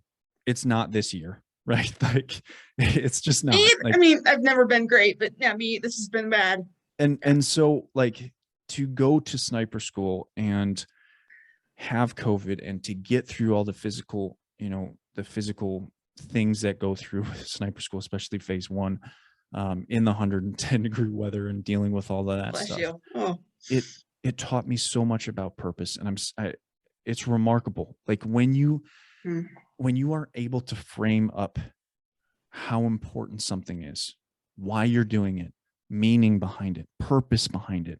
it's not this year, right? Like, it's just not. I Like, mean, I've never been great, but yeah, this has been bad. Yeah. and so like to go to sniper school and have COVID and to get through all the physical, the physical things that go through sniper school, especially phase one, in the 110-degree weather and dealing with all of that Bless stuff. you. Oh. It it taught me so much about purpose, and it's remarkable. Like Hmm. when you are able to frame up how important something is, why you're doing it, meaning behind it, purpose behind it,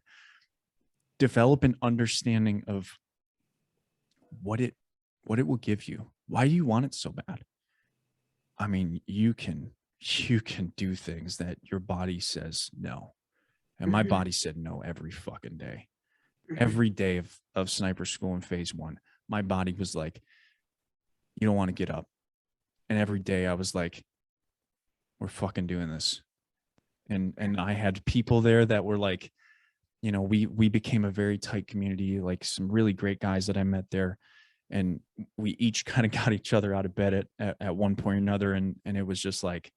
develop an understanding of what it will give you. Why do you want it so bad? I mean, you can do things that your body says no. And my Hmm. body said no every fucking day. Hmm. Every day of sniper school in phase one, my body was like, you don't want to get up. And every day I was like, we're fucking doing this. And I had people there that were like, we became a very tight community, like some really great guys that I met there. And we each kind of got each other out of bed at one point or another. And it was just like,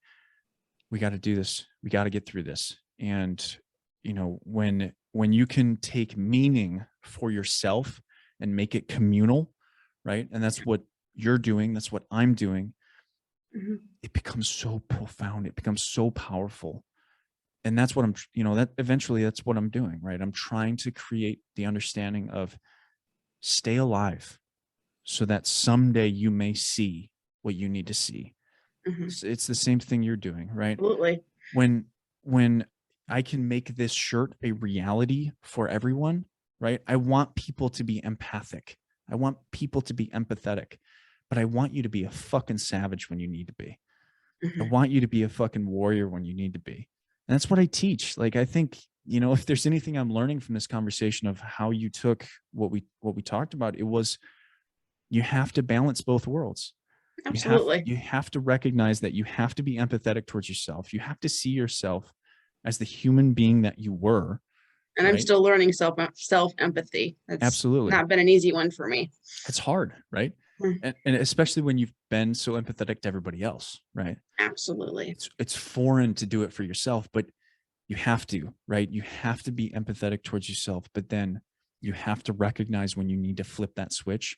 we got to do this. We got to get through this. And, when you can take meaning for yourself and make it communal, right? And that's what you're doing. That's what I'm doing. Hmm. It becomes so profound. It becomes so powerful. And that's what that eventually that's what I'm doing, right? I'm trying to create the understanding of stay alive so that someday you may see what you need to see. Hmm. It's the same thing you're doing, right? Absolutely. When when I can make this shirt a reality for everyone, right? I want people to be empathic. I want people to be empathetic, but I want you to be a fucking savage when you need to be. I Hmm. want you to be a fucking warrior when you need to be. And that's what I teach. Like, I think, if there's anything I'm learning from this conversation of how you took what we talked about, it was you have to balance both worlds. Absolutely. You have to recognize that you have to be empathetic towards yourself. You have to see yourself as the human being that you were, And I'm right? still learning self empathy. That's Absolutely. not been an easy one for me. It's hard, right? Hmm. And especially when you've been so empathetic to everybody else, right? Absolutely. It's foreign to do it for yourself, but you have to, right? You have to be empathetic towards yourself, but then you have to recognize when you need to flip that switch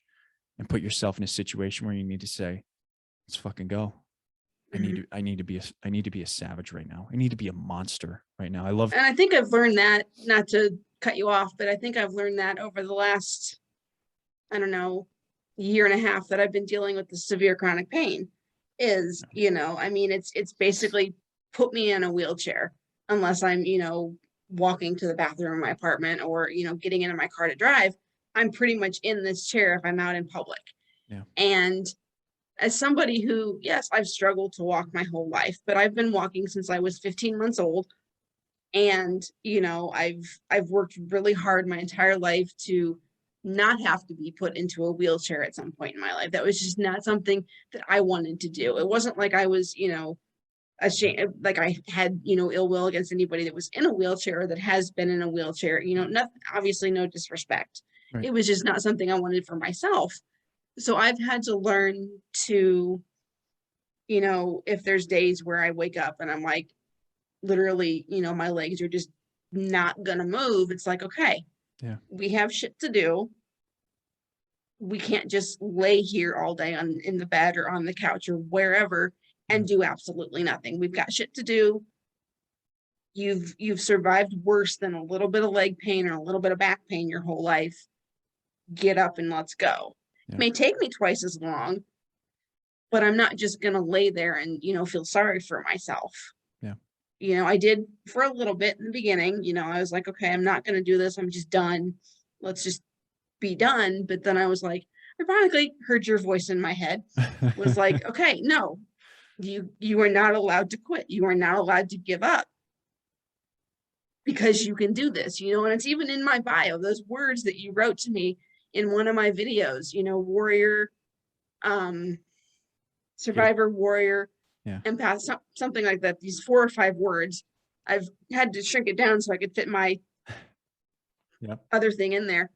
and put yourself in a situation where you need to say, let's fucking go. Hmm. I need to be a savage right now. I need to be a monster right now. I love. And I think I've learned that, not to cut you off, but I think I've learned that over the last, I don't know, year and a half that I've been dealing with the severe chronic pain is, I mean, it's basically put me in a wheelchair unless I'm, walking to the bathroom in my apartment or, getting into my car to drive. I'm pretty much in this chair if I'm out in public. Yeah. And as somebody who, yes, I've struggled to walk my whole life, but I've been walking since I was 15 months old. And, I've worked really hard my entire life to not have to be put into a wheelchair at some point in my life. That was just not something that I wanted to do. It wasn't like I was, ashamed, like I had, ill will against anybody that was in a wheelchair or that has been in a wheelchair, nothing, obviously no disrespect. Right. It was just not something I wanted for myself. So I've had to learn to, if there's days where I wake up and I'm like, literally, my legs are just not gonna move. It's like, okay, Yeah. we have shit to do. We can't just lay here all day in the bed or on the couch or wherever Yeah. and do absolutely nothing. We've got shit to do. You've survived worse than a little bit of leg pain or a little bit of back pain your whole life. Get up and let's go. It Yeah. may take me twice as long, but I'm not just gonna lay there and, feel sorry for myself. Yeah. I did for a little bit in the beginning. I was like, okay, I'm not going to do this. I'm just done. Let's just be done. But then I was like, ironically heard your voice in my head, was like, okay, no, you are not allowed to quit. You are not allowed to give up because you can do this, and it's even in my bio, those words that you wrote to me in one of my videos, warrior, Yeah. survivor, warrior, Yeah. empath, something like that. These 4 or 5 words. I've had to shrink it down so I could fit my Yep. other thing in there,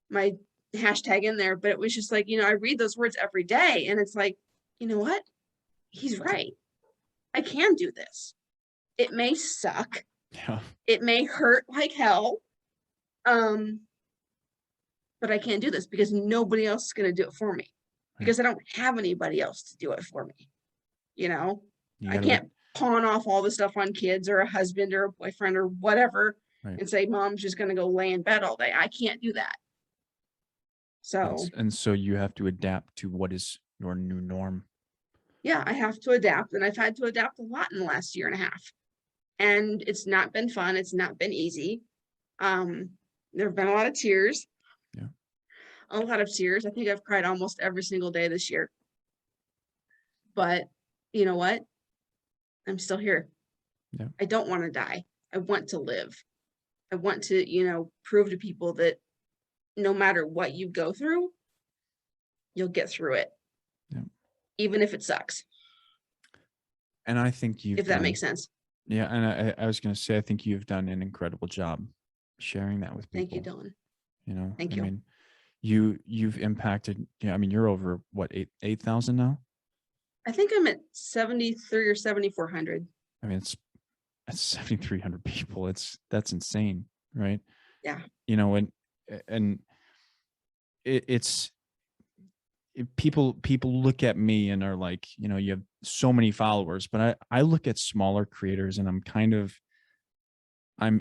my hashtag in there. But it was just like, I read those words every day and it's like, you know what? He's right. I can do this. It may suck. Yeah. It may hurt like hell. But I can't do this because nobody else is going to do it for me Right. because I don't have anybody else to do it for me. You I got to, can't pawn off all the stuff on kids or a husband or a boyfriend or whatever right. and say, mom's just going to go lay in bed all day. I can't do that. So, And so you have to adapt to what is your new norm. yeah, I have to adapt. And I've had to adapt a lot in the last year and a half. And it's not been fun. It's not been easy. There have been a lot of tears. Yeah. A lot of tears. I think I've cried almost every single day this year. But you know what? I'm still here. Yeah. I don't want to die. I want to live. I want to, prove to people that no matter what you go through, you'll get through it. Yeah. Even if it sucks. And I think If that makes sense. Yeah. And I was going to say, I think you've done an incredible job sharing that with people. Thank you, Dylan. Thank I you. mean, you've impacted, I mean, you're over what, 8,000 now? I think I'm at 73 or 7,400. I mean, that's 7,300 people. That's insane. Right. Yeah. And it's people look at me and are like, you have so many followers, but I look at smaller creators and I'm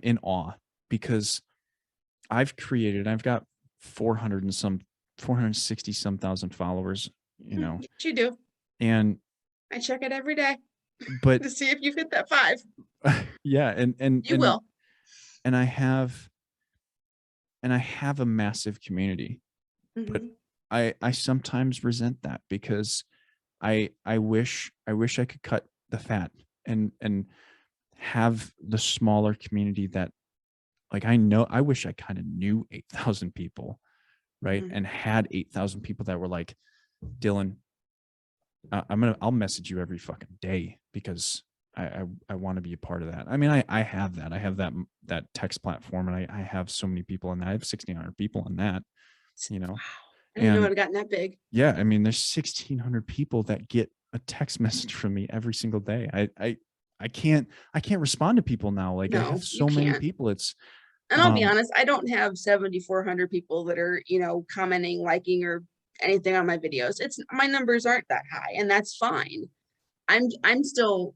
in awe because I've got 460 some thousand followers, Yes, you do. and I check it every day but to see if you hit that 5. yeah, You will. and I have a massive community, but I sometimes resent that because I wish I could cut the fat and have the smaller community that, like, I wish I kind of knew 8,000 people, right? And had 8,000 people that were like, Dylan, I'll message you every fucking day because I want to be a part of that. I mean, I have that. I have that text platform and I have so many people in that. I have 1,600 people in that, Wow. I didn't know it had gotten that big. Yeah, I mean, there's 1,600 people that get a text message from me every single day. I can't respond to people now. Like, I have so many people. And I'll be honest, I don't have 7,400 people that are, commenting, liking, or anything on my videos. My numbers aren't that high, and that's fine. I'm still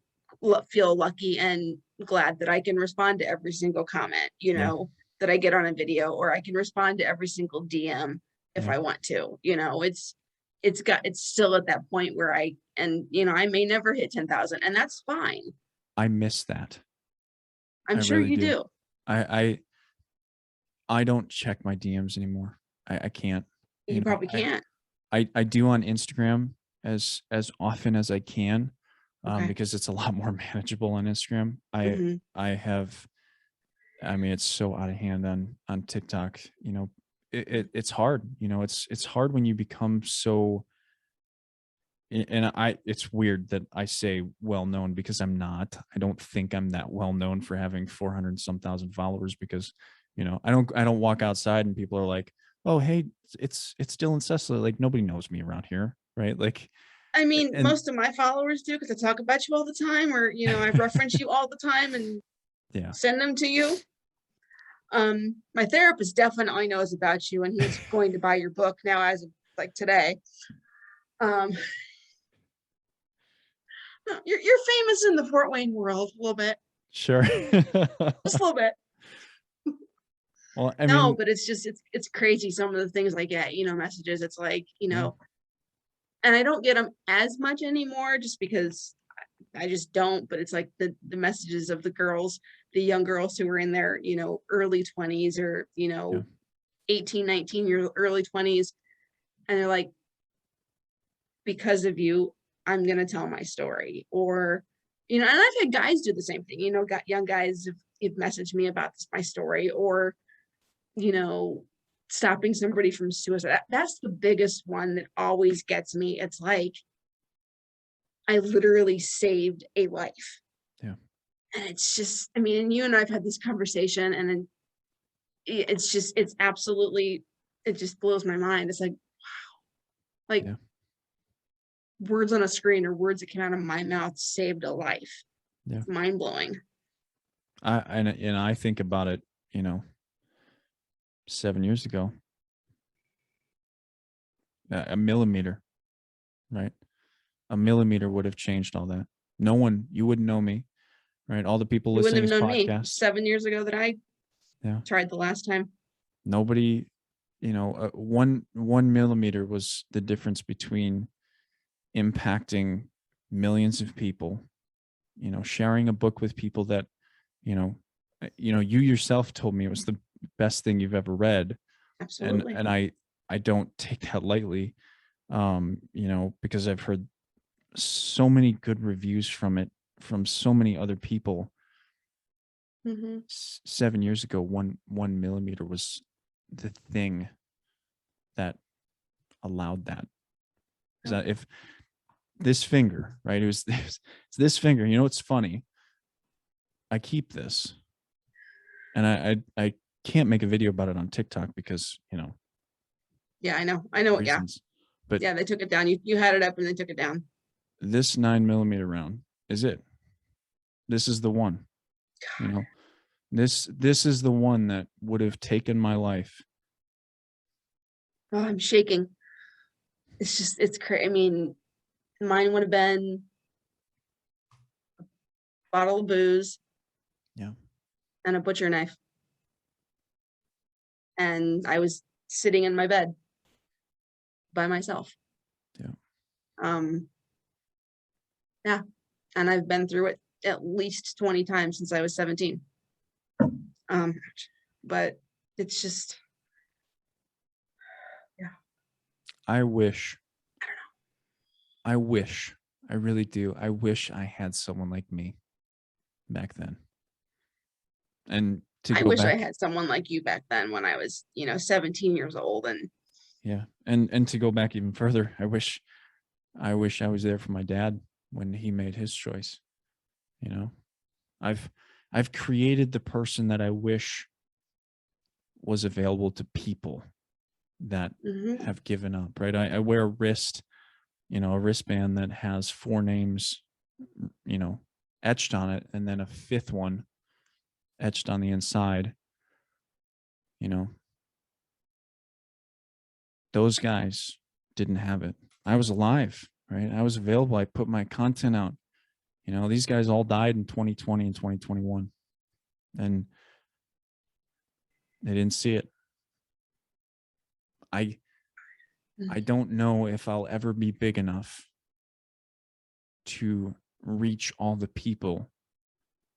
feel lucky and glad that I can respond to every single comment, that I get on a video, or I can respond to every single DM if I want to. It's still at that point where I may never hit 10,000, and that's fine. I miss that. I'm sure you do. I don't check my DMs anymore. I can't. You probably can't. I do on Instagram as often as I can, because it's a lot more manageable on Instagram. I mean, it's so out of hand on TikTok. It's hard. It's hard when you become so. And it's weird that I say well known because I'm not. I don't think I'm that well known for having 400 some thousand followers because, I don't walk outside and people are like, oh, hey, it's Dylan Sessler. Like, nobody knows me around here, right? Like, I mean, most of my followers do because I talk about you all the time, or I reference you all the time and send them to you. My therapist definitely knows about you, and he's going to buy your book now as of like today. You're famous in the Fort Wayne world a little bit. Sure. Just a little bit. Well, I no, mean, but it's crazy. Some of the things I get, messages, it's like, and I don't get them as much anymore just because I just don't, but it's like the messages of the young girls who were in their, early 20s or, 18, 19 year early 20s. And they're like, because of you, I'm gonna tell my story. Or, and I've had guys do the same thing, got young guys have messaged me about my story, or, you know, stopping somebody from suicide. That's the biggest one that always gets me. It's like, I literally saved a life. Yeah. And it's just, I mean, and you and I've had this conversation, and then it's absolutely, it just blows my mind. It's like Yeah. words on a screen or words that came out of my mouth saved a life. Yeah. It's mind blowing. And I think about it, 7 years ago, a millimeter, right? A millimeter would have changed all that. No one, you wouldn't know me, right? All the people You wouldn't listening have to this known me podcast, 7 years ago that I yeah, tried the last time. nobody, 1 millimeter was the difference between impacting millions of people, sharing a book with people that, you know, you yourself told me it was the best thing you've ever read. And, Absolutely. and I don't take that lightly, because I've heard so many good reviews from it, from so many other people. Hmm. 7 years ago, one millimeter was the thing that allowed that. Is that if this finger, right? It was it's this finger. It's funny. I keep this, and I can't make a video about it on TikTok because Yeah, I know. I know. Yeah. reasons. But Yeah. They took it down. You had it up and they took it down. this 9 millimeter round is it. This is the one. This is the one that would have taken my life. Oh, I'm shaking. It's crazy. I mean, mine would have been a bottle of booze Yeah. and a butcher knife. And I was sitting in my bed by myself. Yeah. Um, yeah. And I've been through it at least 20 times since I was 17. But it's just, yeah. I wish, I really do. I wish I had someone like me back then. And to I go wish I back, had someone like you back then when I was, 17 years old. And yeah. And to go back even further, I wish I was there for my dad when he made his choice. You know, I've I've created the person that I wish was available to people that mhm. have given up, right? I wear a wristband that has 4 names, you know, etched on it, and then a 5th one etched on the inside. You know, those guys didn't have it. I was alive, right? I was available. I put my content out. These guys all died in 2020 and 2021, and they didn't see it. I I don't know if I'll ever be big enough to reach all the people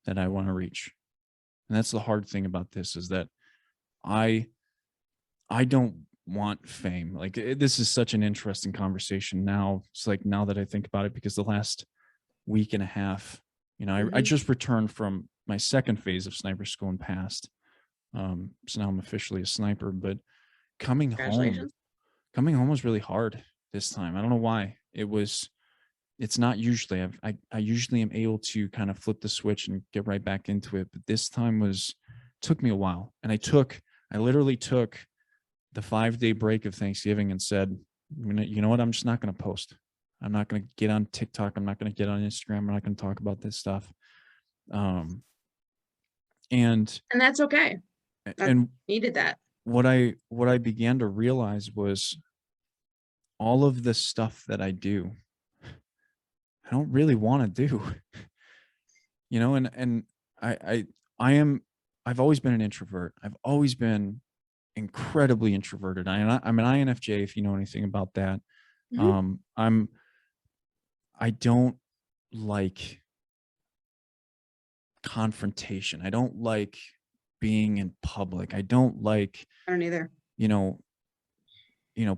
that I want to reach. And that's the hard thing about this, is that I I don't want fame. Like, this is such an interesting conversation now. It's like, now that I think about it, because the last week and a half, I Mhm. just returned from my second phase of sniper school and passed. So now I'm officially a sniper, but coming home, Congratulations. coming home was really hard this time. I don't know why. It's not usually. I usually am able to kind of flip the switch and get right back into it, but this time took me a while. And I literally took the 5-day break of Thanksgiving and said, you know what? I'm just not going to post. I'm not going to get on TikTok. I'm not going to get on Instagram. I'm not going to talk about this stuff. And And that's okay. That and needed that. what I began to realize was all of the stuff that I do, I don't really want to do. And I I I am I've always been an introvert. I've always been incredibly introverted. I'm an INFJ, if you know anything about that. Mhm. I don't like confrontation. I don't like being in public. I don't like, I don't either. you know,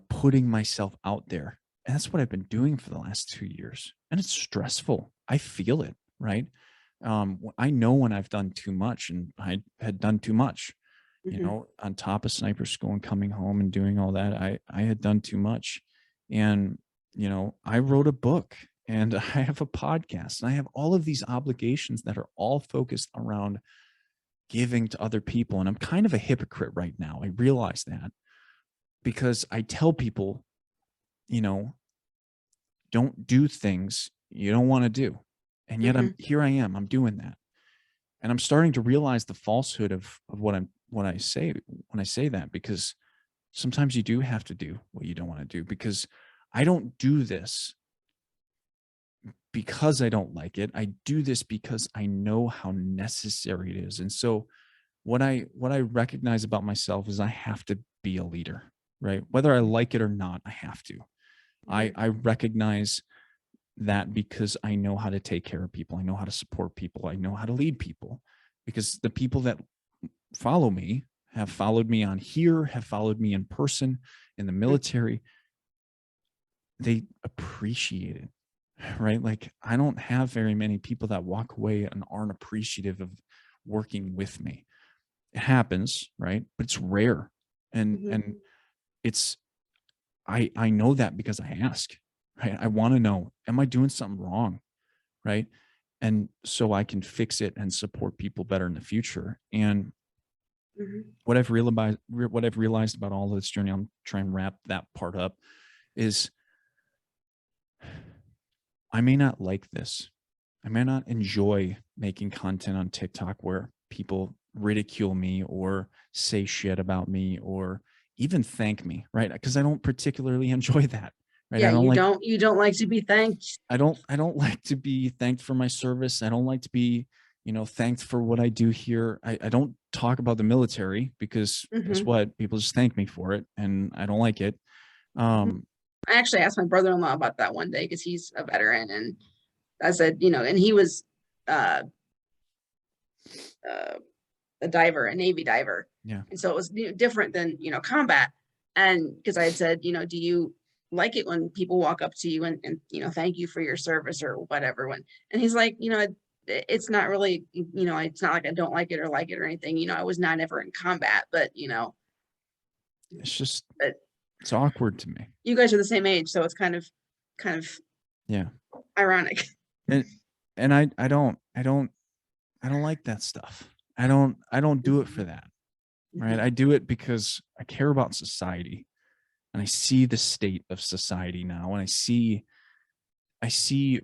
putting myself out there. And that's what I've been doing for the last 2 years. And it's stressful. I feel it, right? I know when I've done too much, and I had done too much, Mhm. on top of sniper school and coming home and doing all that. I had done too much. And, I wrote a book, and I have a podcast, and I have all of these obligations that are all focused around giving to other people. And I'm kind of a hypocrite right now. I realize that, because I tell people, you know, don't do things you don't want to do. And yet Mhm. I am, I'm doing that. And I'm starting to realize the falsehood of what I say when I say that, because sometimes you do have to do what you don't want to do, because I don't do this because I don't like it. I do this because I know how necessary it is. And so what I recognize about myself is I have to be a leader, right? Whether I like it or not, I have to. Mhm. I recognize that because I know how to take care of people. I know how to support people. I know how to lead people, because the people that follow me have followed me on here, have followed me in person, in the Mhm. military. They appreciate it, right? Like, I don't have very many people that walk away and aren't appreciative of working with me. It happens, right? But it's rare. And Mhm. and it's I know that because I ask, right? I want to know, am I doing something wrong? Right. And so I can fix it and support people better in the future. And Mhm. what I've realized about all of this journey, I'm trying to wrap that part up, is I may not like this. I may not enjoy making content on TikTok where people ridicule me or say shit about me or even thank me, right? Because I don't particularly enjoy that, right? Yeah, you don't like to be thanked. I don't like to be thanked for my service. I don't like to be, thanked for what I do here. I don't talk about the military, because guess Mhm. what? People just thank me for it, and I don't like it. Mhm. Um, I actually asked my brother-in-law about that one day because he's a veteran, and I said, and he was uh, uh, a diver, a Navy diver, yeah, and so it was different than combat. And because I had said, do you like it when people walk up to you and thank you for your service or whatever? And he's like, it's not really, it's not like I don't like it or anything. I was not ever in combat, but it's just but it's awkward to me. you guys are the same age, so it's kind of Yeah, ironic. and I don't like that stuff. I don't do it for Mhm. that, right? Mhm. I do it because I care about society, and I see the state of society now, and I see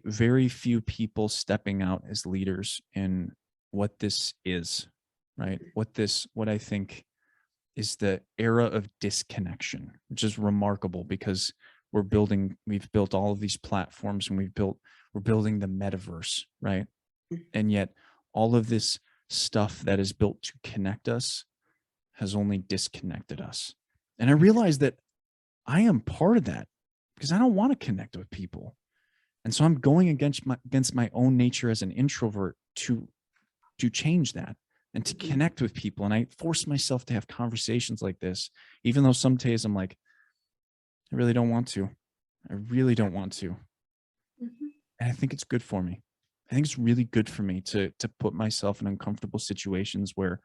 very few people stepping out as leaders in what this is, right? What I think is the era of disconnection, which is remarkable, because we've built all of these platforms, and we're building the metaverse, right? And yet all of this stuff that is built to connect us has only disconnected us. And I realize that I am part of that, because I don't want to connect with people. And so I'm going against my own nature as an introvert to change that and to Mhm. connect with people. And I force myself to have conversations like this, even though some days I'm like, I really don't want to. I really Yeah. don't want to. Mhm. And I think it's good for me. I think it's really good for me to put myself in uncomfortable situations where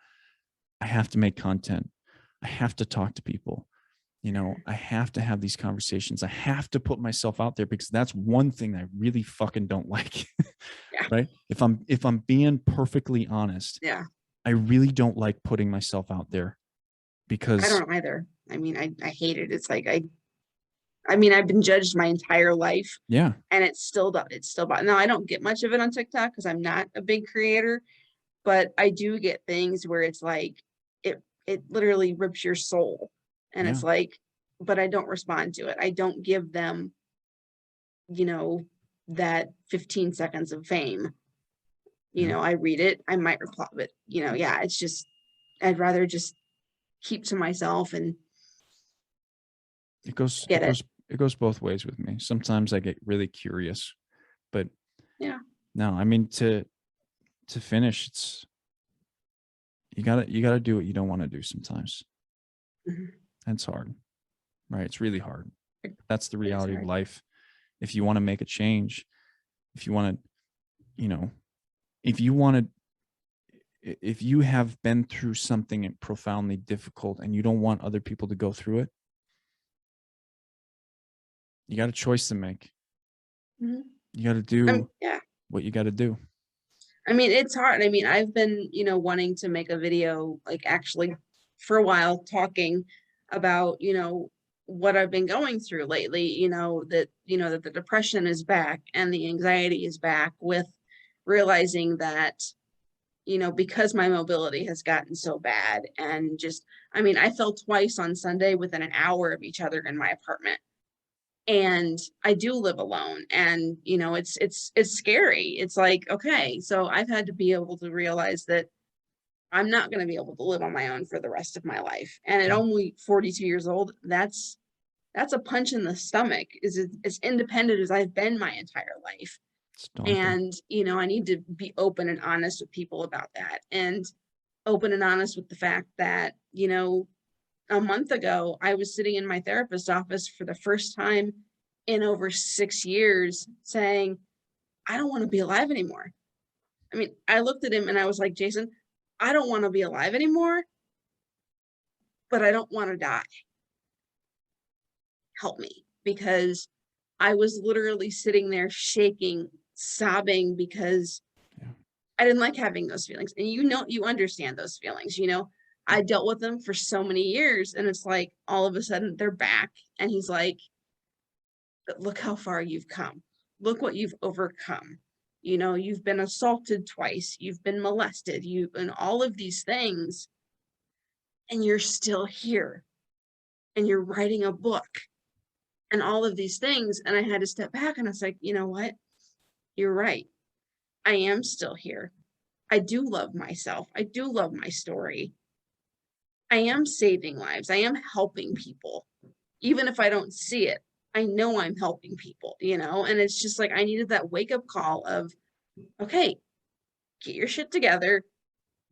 I have to make content. I have to talk to people. I have to have these conversations. I have to put myself out there, because that's one thing I really fucking don't like. Yeah. Right? If I'm being perfectly honest, Yeah. I really don't like putting myself out there, I because don't either. I mean, I hate it. It's like I mean, I've been judged my entire life, yeah, and it's still now I don't get much of it on TikTok because I'm not a big creator, but I do get things where it's like it literally rips your soul. And yeah, it's like, but I don't respond to it. I don't give them, you know, that 15 seconds of fame. yeah. I read it, I might reply, but yeah, it's just I'd rather just keep to myself and It goes get it it. goes it goes both ways with me. Sometimes I get really curious, but Yeah. no, I mean, to finish, it's you gotta do what you don't want to do sometimes. Mhm. That's hard, right? It's really hard. That's the It's reality of hard. life. If you want to make a change, if you want to, if you want to, if you have been through something profoundly difficult and you don't want other people to go through it, you got a choice to make. Mhm. You got to do Yeah. what you got to do. I mean, it's hard. I mean, I've been, wanting to make a video, like actually for a while talking about, what I've been going through lately, that the depression is back and the anxiety is back with realizing that, because my mobility has gotten so bad and just, I mean, I fell twice on Sunday within an hour of each other in my apartment. And I do live alone, and it's scary. It's like, okay, so I've had to be able to realize that I'm not going to be able to live on my own for the rest of my life. And at Yeah, only 42 years old, that's a punch in the stomach. Is as independent as I've been my entire life. it's daunting. And I need to be open and honest with people about that, and open and honest with the fact that a month ago, I was sitting in my therapist's office for the first time in over 6 years saying, I don't want to be alive anymore. I mean, I looked at him and I was like, Jason, I don't want to be alive anymore, but I don't want to die. Help me. Because I was literally sitting there shaking, sobbing because Yeah. I didn't like having those feelings. And you understand those feelings. I dealt with them for so many years. And it's like all of a sudden they're back. And he's like, but look how far you've come. Look what you've overcome. You've been assaulted twice, you've been molested, and all of these things, and you're still here, and you're writing a book, and all of these things. And I had to step back and I was like, you know what? You're right. I am still here. I do love myself. I do love my story. I am saving lives. I am helping people. Even if I don't see it, I know I'm helping people, and it's just like I needed that wake up call of, okay, get your shit together.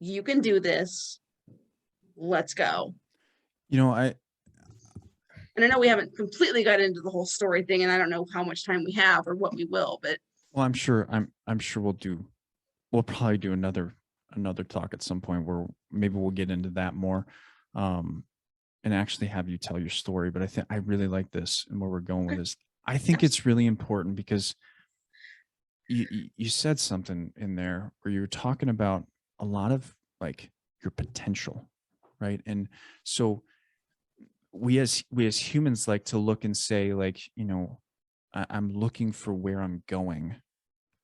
You can do this. Let's go. I And I know we haven't completely got into the whole story thing, and I don't know how much time we have or what we will, but well, I'm sure we'll probably do another talk at some point where maybe we'll get into that more, um, and actually have you tell your story. But I think I really like this and where we're going with okay, this. I think yes. it's really important because you said something in there where you were talking about a lot of like your potential, right? And so we as humans like to look and say like, I'm looking for where I'm going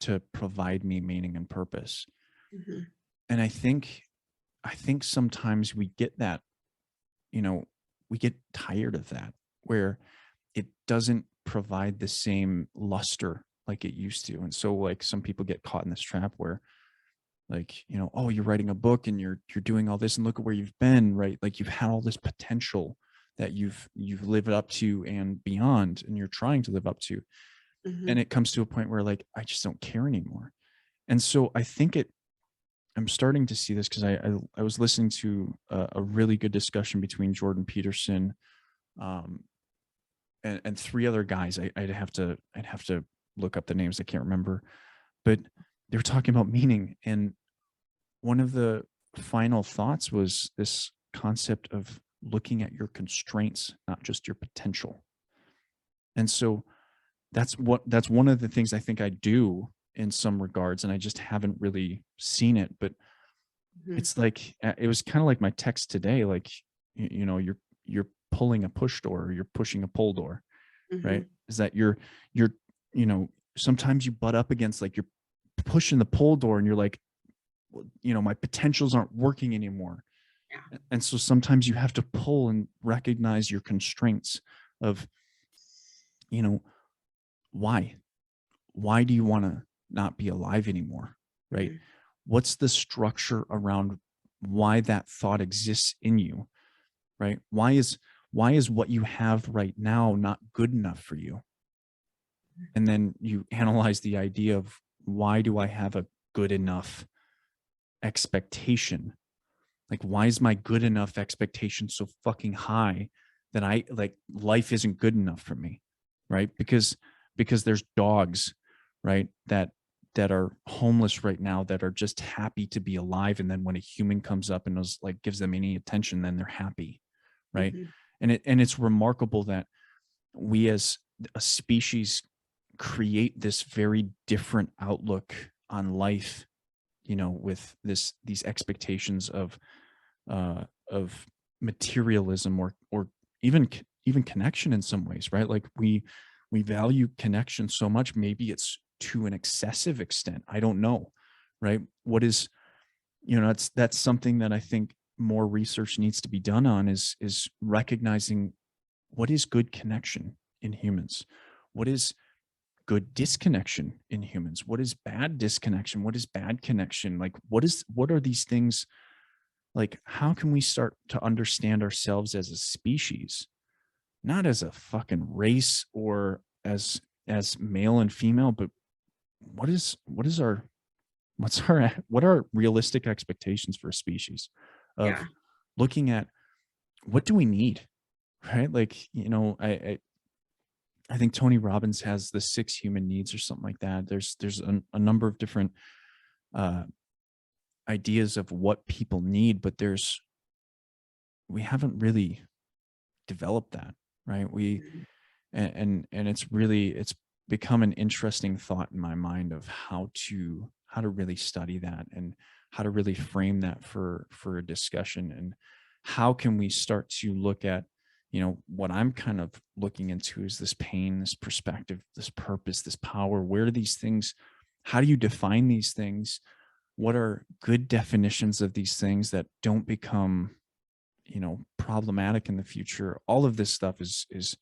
to provide me meaning and purpose. Mhm, And I think sometimes we get that, you know, we get tired of that where it doesn't provide the same luster like it used to. And so like some people get caught in this trap where like, oh, you're writing a book and you're doing all this and look at where you've been, right? Like you've had all this potential that you've lived up to and beyond and you're trying to live up to. And mhm, it comes to a point where like I just don't care anymore. And so I think I'm starting to see this because I was listening to a really good discussion between Jordan Peterson, um, and three other guys. I'd have to look up the names. I can't remember, but they were talking about meaning. And one of the final thoughts was this concept of looking at your constraints, not just your potential. And so that's one of the things I think I do in some regards, and I just haven't really seen it. But mhm, it's like it was kind of like my text today. Like you're pulling a push door, or you're pushing a pull door, right? mhm, Is that you're sometimes you butt up against like you're pushing the pull door, and you're like, well, my potentials aren't working anymore. yeah, And so sometimes you have to pull and recognize your constraints of, you know, why? Why do you want to not be alive anymore? Right? mhm, What's the structure around why that thought exists in you? Right? Why is what you have right now not good enough for you? And then you analyze the idea of why do I have a good enough expectation? Like, why is my good enough expectation so fucking high then I like life isn't good enough for me, right? Because there's dogs, right, that are homeless right now that are just happy to be alive, and then when a human comes up and is like gives them any attention, then they're happy, right? Mhm. And it's remarkable that we as a species create this very different outlook on life, with these expectations of materialism, or even connection in some ways, right? Like we value connection so much. Maybe it's to an excessive extent. I don't know, right? What is, that's something that I think more research needs to be done on, is recognizing what is good connection in humans, what is good disconnection in humans, what is bad disconnection, what is bad connection, like what are these things, like how can we start to understand ourselves as a species, not as a fucking race or as male and female, but what is our what are realistic expectations for a species, Yeah, of looking at what do we need, right? Like, I think Tony Robbins has the 6 human needs or something like that. There's a number of different uh, ideas of what people need, but we haven't really developed that, right? mhm, And it's become an interesting thought in my mind of how to really study that, and how to really frame that for a discussion, and how can we start to look at, what I'm kind of looking into is this pain, this perspective, this purpose, this power. Where do these things, how do you define these things? What are good definitions of these things that don't become, problematic in the future? All of this stuff is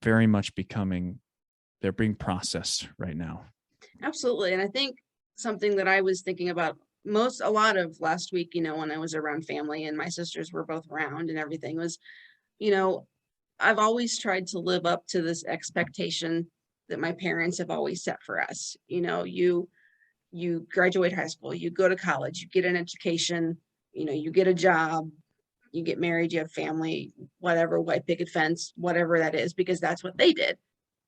very much becoming, they're being processed right now. absolutely, and I think something that I was thinking about a lot of last week, when I was around family and my sisters were both around and everything was, you know, I've always tried to live up to this expectation that my parents have always set for us. You graduate high school, you go to college, you get an education, you get a job, you get married, you have family, whatever, white picket fence, whatever that is, because that's what they did.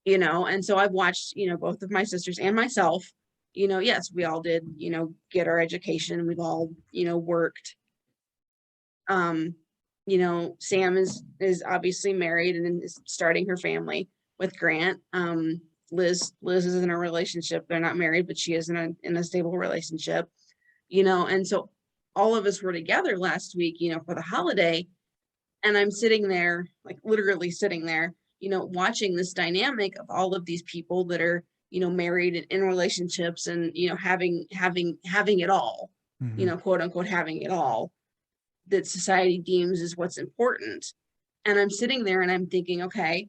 And so I've watched, both of my sisters and myself, yes, we all did, get our education, we've all, worked. um Sam is obviously married and is starting her family with Grant. Liz is in a relationship, they're not married, but she is in a stable relationship. And so all of us were together last week, for the holiday, and I'm sitting there, like literally sitting there, watching this dynamic of all of these people that are, married and in relationships and, having it all, Hmm. quote unquote, having it all that society deems is what's important. And I'm sitting there and I'm thinking, okay,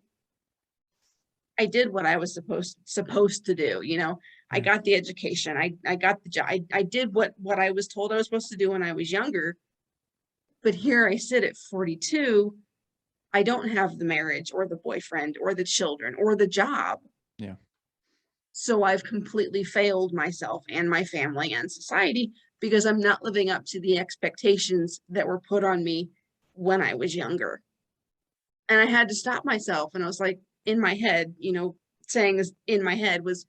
I did what I was supposed to do. I Yeah. got the education. I got the job. I did what I was told I was supposed to do when I was younger. But here I sit at 42. I don't have the marriage or the boyfriend or the children or the job. Yeah. So I've completely failed myself and my family and society because I'm not living up to the expectations that were put on me when I was younger. And I had to stop myself. And I was like, in my head, saying this in my head was,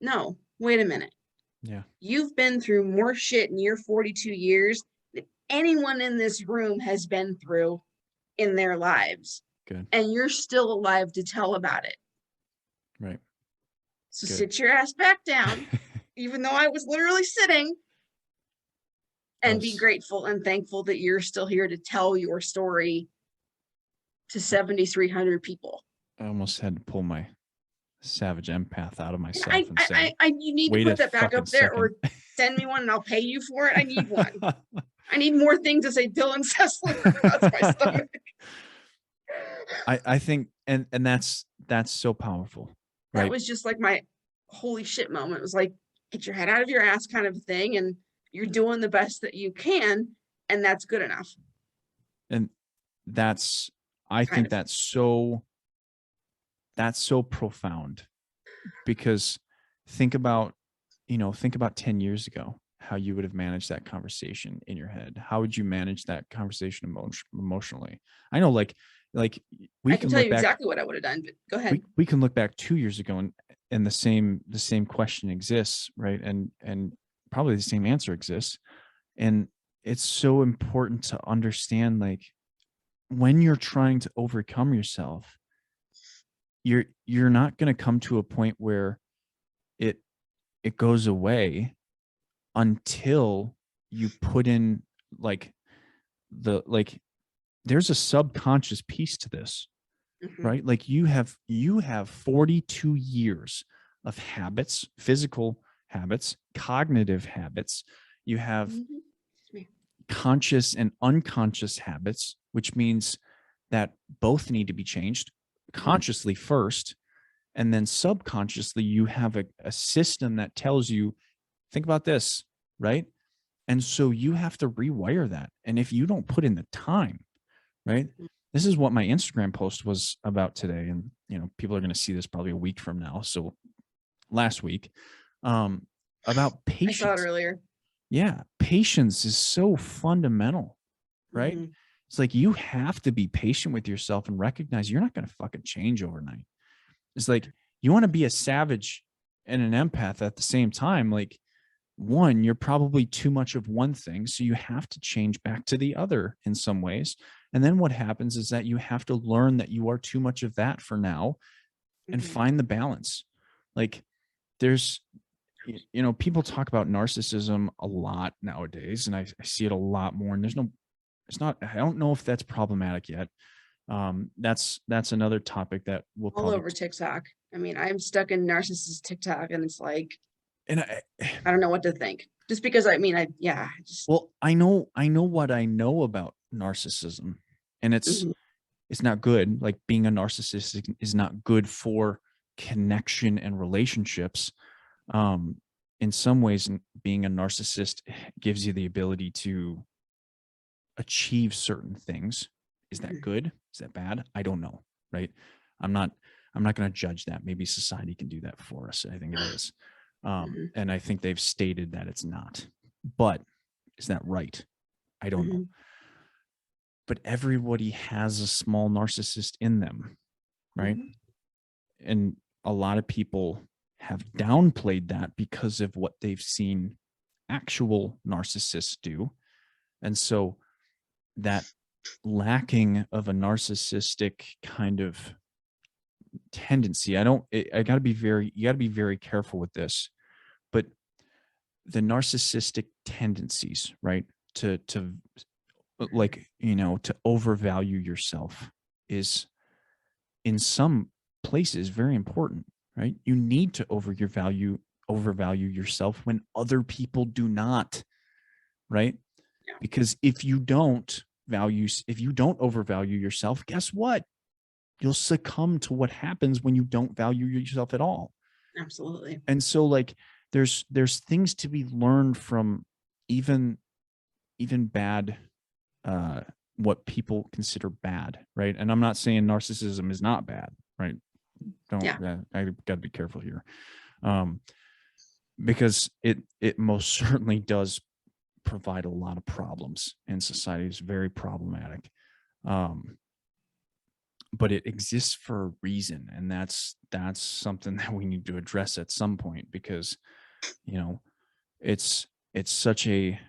no, wait a minute. Yeah. You've been through more shit in your 42 years than anyone in this room has been through in their lives. Good. And you're still alive to tell about it. Right. So Good. sit your ass back down, even though I was literally sitting, I and be was, grateful and thankful that you're still here to tell your story to 7,300 people. I almost had to pull my savage empath out of And myself and say, you need to wait a put that back fucking up there second. or send me one and I'll pay you for it. I need one. I need more things to say Dylan Sessler across my stomach. I think, and that's so powerful, That right? was just like my holy shit moment. It was like, get your head out of your ass kind of thing. And you're doing the best that you can. And that's good enough. And that's, I Kind think of. that's so profound, because think about, think about 10 years ago. how you would have managed that conversation in your head? How would you manage that conversation emotionally? I know, like we I can can tell look you back, exactly what I would have done, but go ahead. we can look back 2 years ago, and the same question exists, right? And probably the same answer exists. And it's so important to understand, like, when you're trying to overcome yourself, you're not going to come to a point where it it goes away until you put in, like, there's a subconscious piece to this, Mhm, right? Like, you have 42 years of habits, physical habits, cognitive habits. You have mhm. Excuse me. conscious and unconscious habits, which means that both need to be changed Mhm, consciously first. And then subconsciously, you have a system that tells you, think about this, right? And so you have to rewire that. And if you don't put in the time, right? mhm. This is what my Instagram post was about today. And, people are going to see this probably a week from now. So last week, um, about I saw it patience. earlier. Yeah. Patience is so fundamental, right? Mhm, It's like, you have to be patient with yourself and recognize you're not going to fucking change overnight. It's like, you want to be a savage and an empath at the same time. Like, one, you're probably too much of one thing. So you have to change back to the other in some ways. And then what happens is that you have to learn that you are too much of that for now and mhm. find the balance. Like, there's, people talk about narcissism a lot nowadays, and I see it a lot more. And it's not, I don't know if that's problematic yet. That's another topic that we'll All probably, over TikTok. I mean, I'm stuck in narcissist TikTok, and it's like, and I don't know what to think. Just because I mean, yeah, just well, I know what I know about narcissism, and mhm, it's not good. Like, being a narcissist is not good for connection and relationships. Um, in some ways, being a narcissist gives you the ability to achieve certain things. Is that mhm, good? Is that bad? I don't know. Right? I'm not. I'm not going to judge that. Maybe society can do that for us. I think it is, mhm, and I think they've stated that it's not. But is that right? I don't know. mhm, But everybody has a small narcissist in them, right? mhm, And a lot of people have downplayed that because of what they've seen actual narcissists do. And so that lacking of a narcissistic kind of tendency, I got to be very, you got to be very careful with this, but the narcissistic tendencies, right? To mhm. like, to overvalue yourself is, in some places, very important, right? You need to overvalue yourself when other people do not, right? Yeah, Because if you don't overvalue yourself, guess what? You'll succumb to what happens when you don't value yourself at all. absolutely. And so, like, there's things to be learned from, even bad, uh what people consider bad, right? And I'm not saying narcissism is not bad, right? Don't Yeah. I got to be careful here, um, because it most certainly does provide a lot of problems in society. It's very problematic, um, but it exists for a reason, and that's something that we need to address at some point, because you know it's such a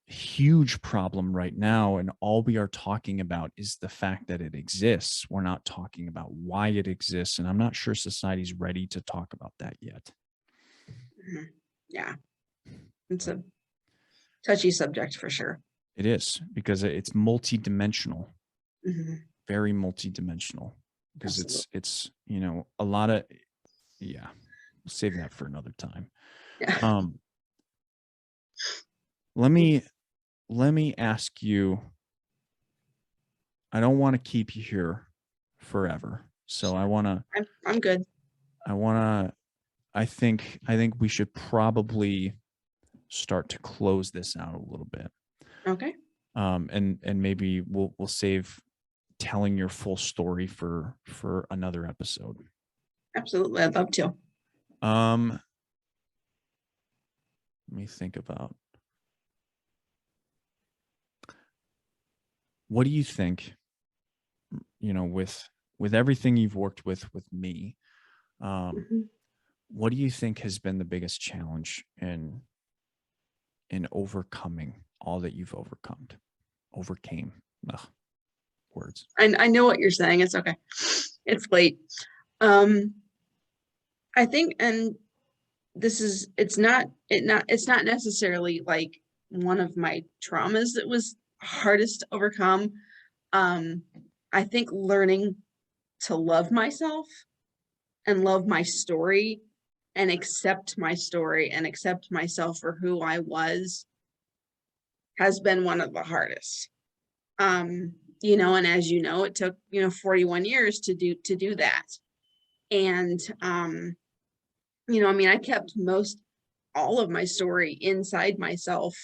huge problem right now, and all we are talking about is the fact that it exists. We're not talking about why it exists, and I'm not sure society's ready to talk about that yet. Mhm. Yeah, it's But a touchy subject for sure. it is, because it's multidimensional, Mhm, very multidimensional, because absolutely. it's a lot of, yeah, we'll save that for another time. Yeah. um let me let me ask you, I don't want to keep you here forever, so I'm good. I want to I think we should probably start to close this out a little bit. Okay. And maybe we'll save telling your full story for another episode. Absolutely. I'd love to. Um Let me think about, what do you think, with everything you've worked with me, um, Mhm. what do you think has been the biggest challenge in overcoming all that you've overcame? Ugh, words. I know what you're saying. It's okay. It's late. Um, I think, and this is, it's not necessarily like one of my traumas that was hardest to overcome. Um, I think learning to love myself and love my story and accept my story and accept myself for who I was has been one of the hardest. And as you know, it took, 41 years to do that. And I mean, I kept all of my story inside myself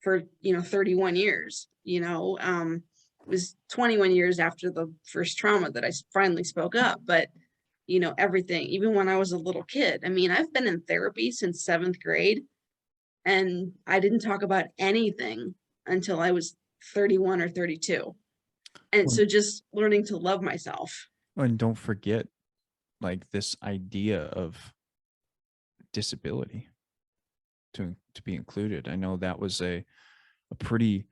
for 31 years. It was 21 years after the first trauma that I finally spoke up. But everything, even when I was a little kid, I mean, I've been in therapy since 7th grade, and I didn't talk about anything until I was 31 or 32. And Well, so just learning to love myself. and don't forget, like, this idea of disability to be included. I know that was a pretty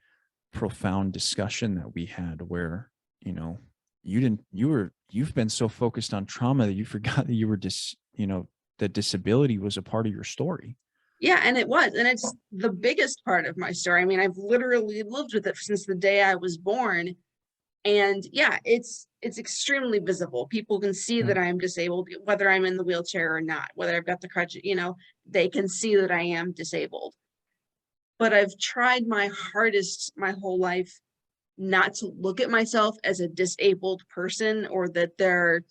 profound discussion that we had where, you know, you've been so focused on trauma that you forgot that that disability was a part of your story. Yeah, and it was. And it's the biggest part of my story. I mean, I've literally lived with it since the day I was born. And yeah, it's extremely visible. People can see Yeah. that I'm disabled, whether I'm in the wheelchair or not, whether I've got the crutch, they can see that I am disabled. But I've tried my hardest my whole life not to look at myself as a disabled person or that there are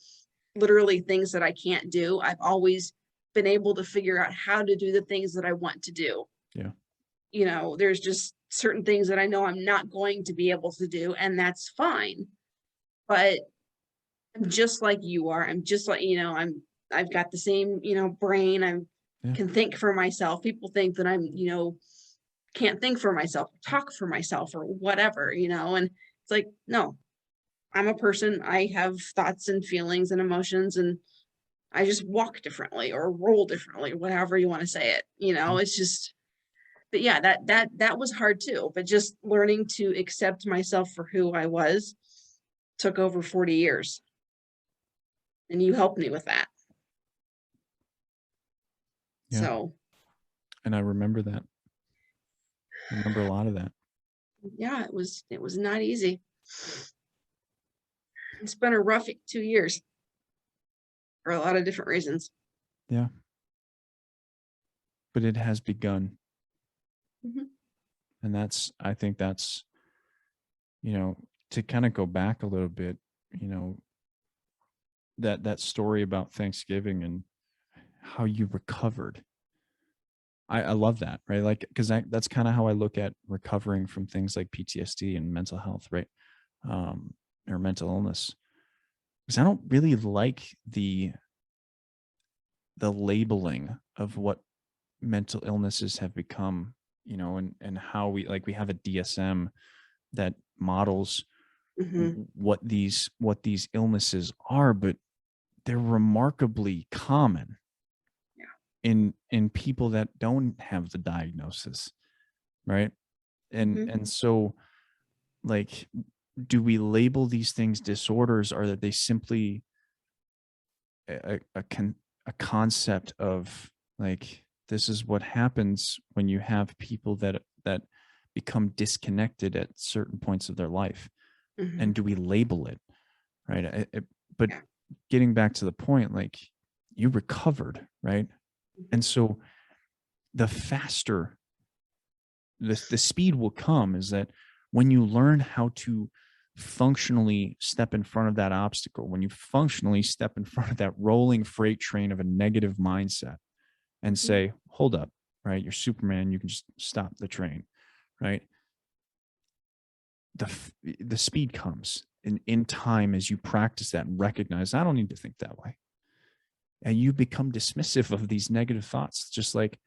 literally things that I can't do. I've always been able to figure out how to do the things that I want to do. Yeah. There's just certain things that I know I'm not going to be able to do, and that's fine. But I'm just like you are. I'm just like, I've got the same, brain. I Yeah. can think for myself. People think that I'm, can't think for myself, talk for myself or whatever, and it's like, no, I'm a person. I have thoughts and feelings and emotions, and I just walk differently or roll differently, whatever you want to say it. Yeah. It's just, but yeah, that was hard too. But just learning to accept myself for who I was took over 40 years. And you helped me with that. Yeah. So And I remember that. I remember a lot of that. yeah, it was not easy. It's been a rough 2 years for a lot of different reasons. Yeah. But it has begun. Mhm. And I think that's, to kind of go back a little bit, you know, that story about Thanksgiving and how you recovered. I love that, right? Like, because that's kind of how I look at recovering from things like PTSD and mental health, right? Or mental illness. Because I don't really like the labeling of what mental illnesses have become, and how we have a DSM that models Mhm. what these illnesses are, but they're remarkably common Yeah. in people that don't have the diagnosis, right? Mhm. And so, like, do we label these things disorders, or are they simply a concept of, like, this is what happens when you have people that become disconnected at certain points of their life, and Mhm. do we label it, right? But Yeah. getting back to the point, like, you recovered, right? Mhm. And so the faster the speed will come is that when you learn how to functionally step in front of that obstacle, when you functionally step in front of that rolling freight train of a negative mindset and Mhm. say, hold up, right? You're Superman, you can just stop the train, right? The speed comes in time as you practice that and recognize, I don't need to think that way. And you become dismissive of these negative thoughts, just like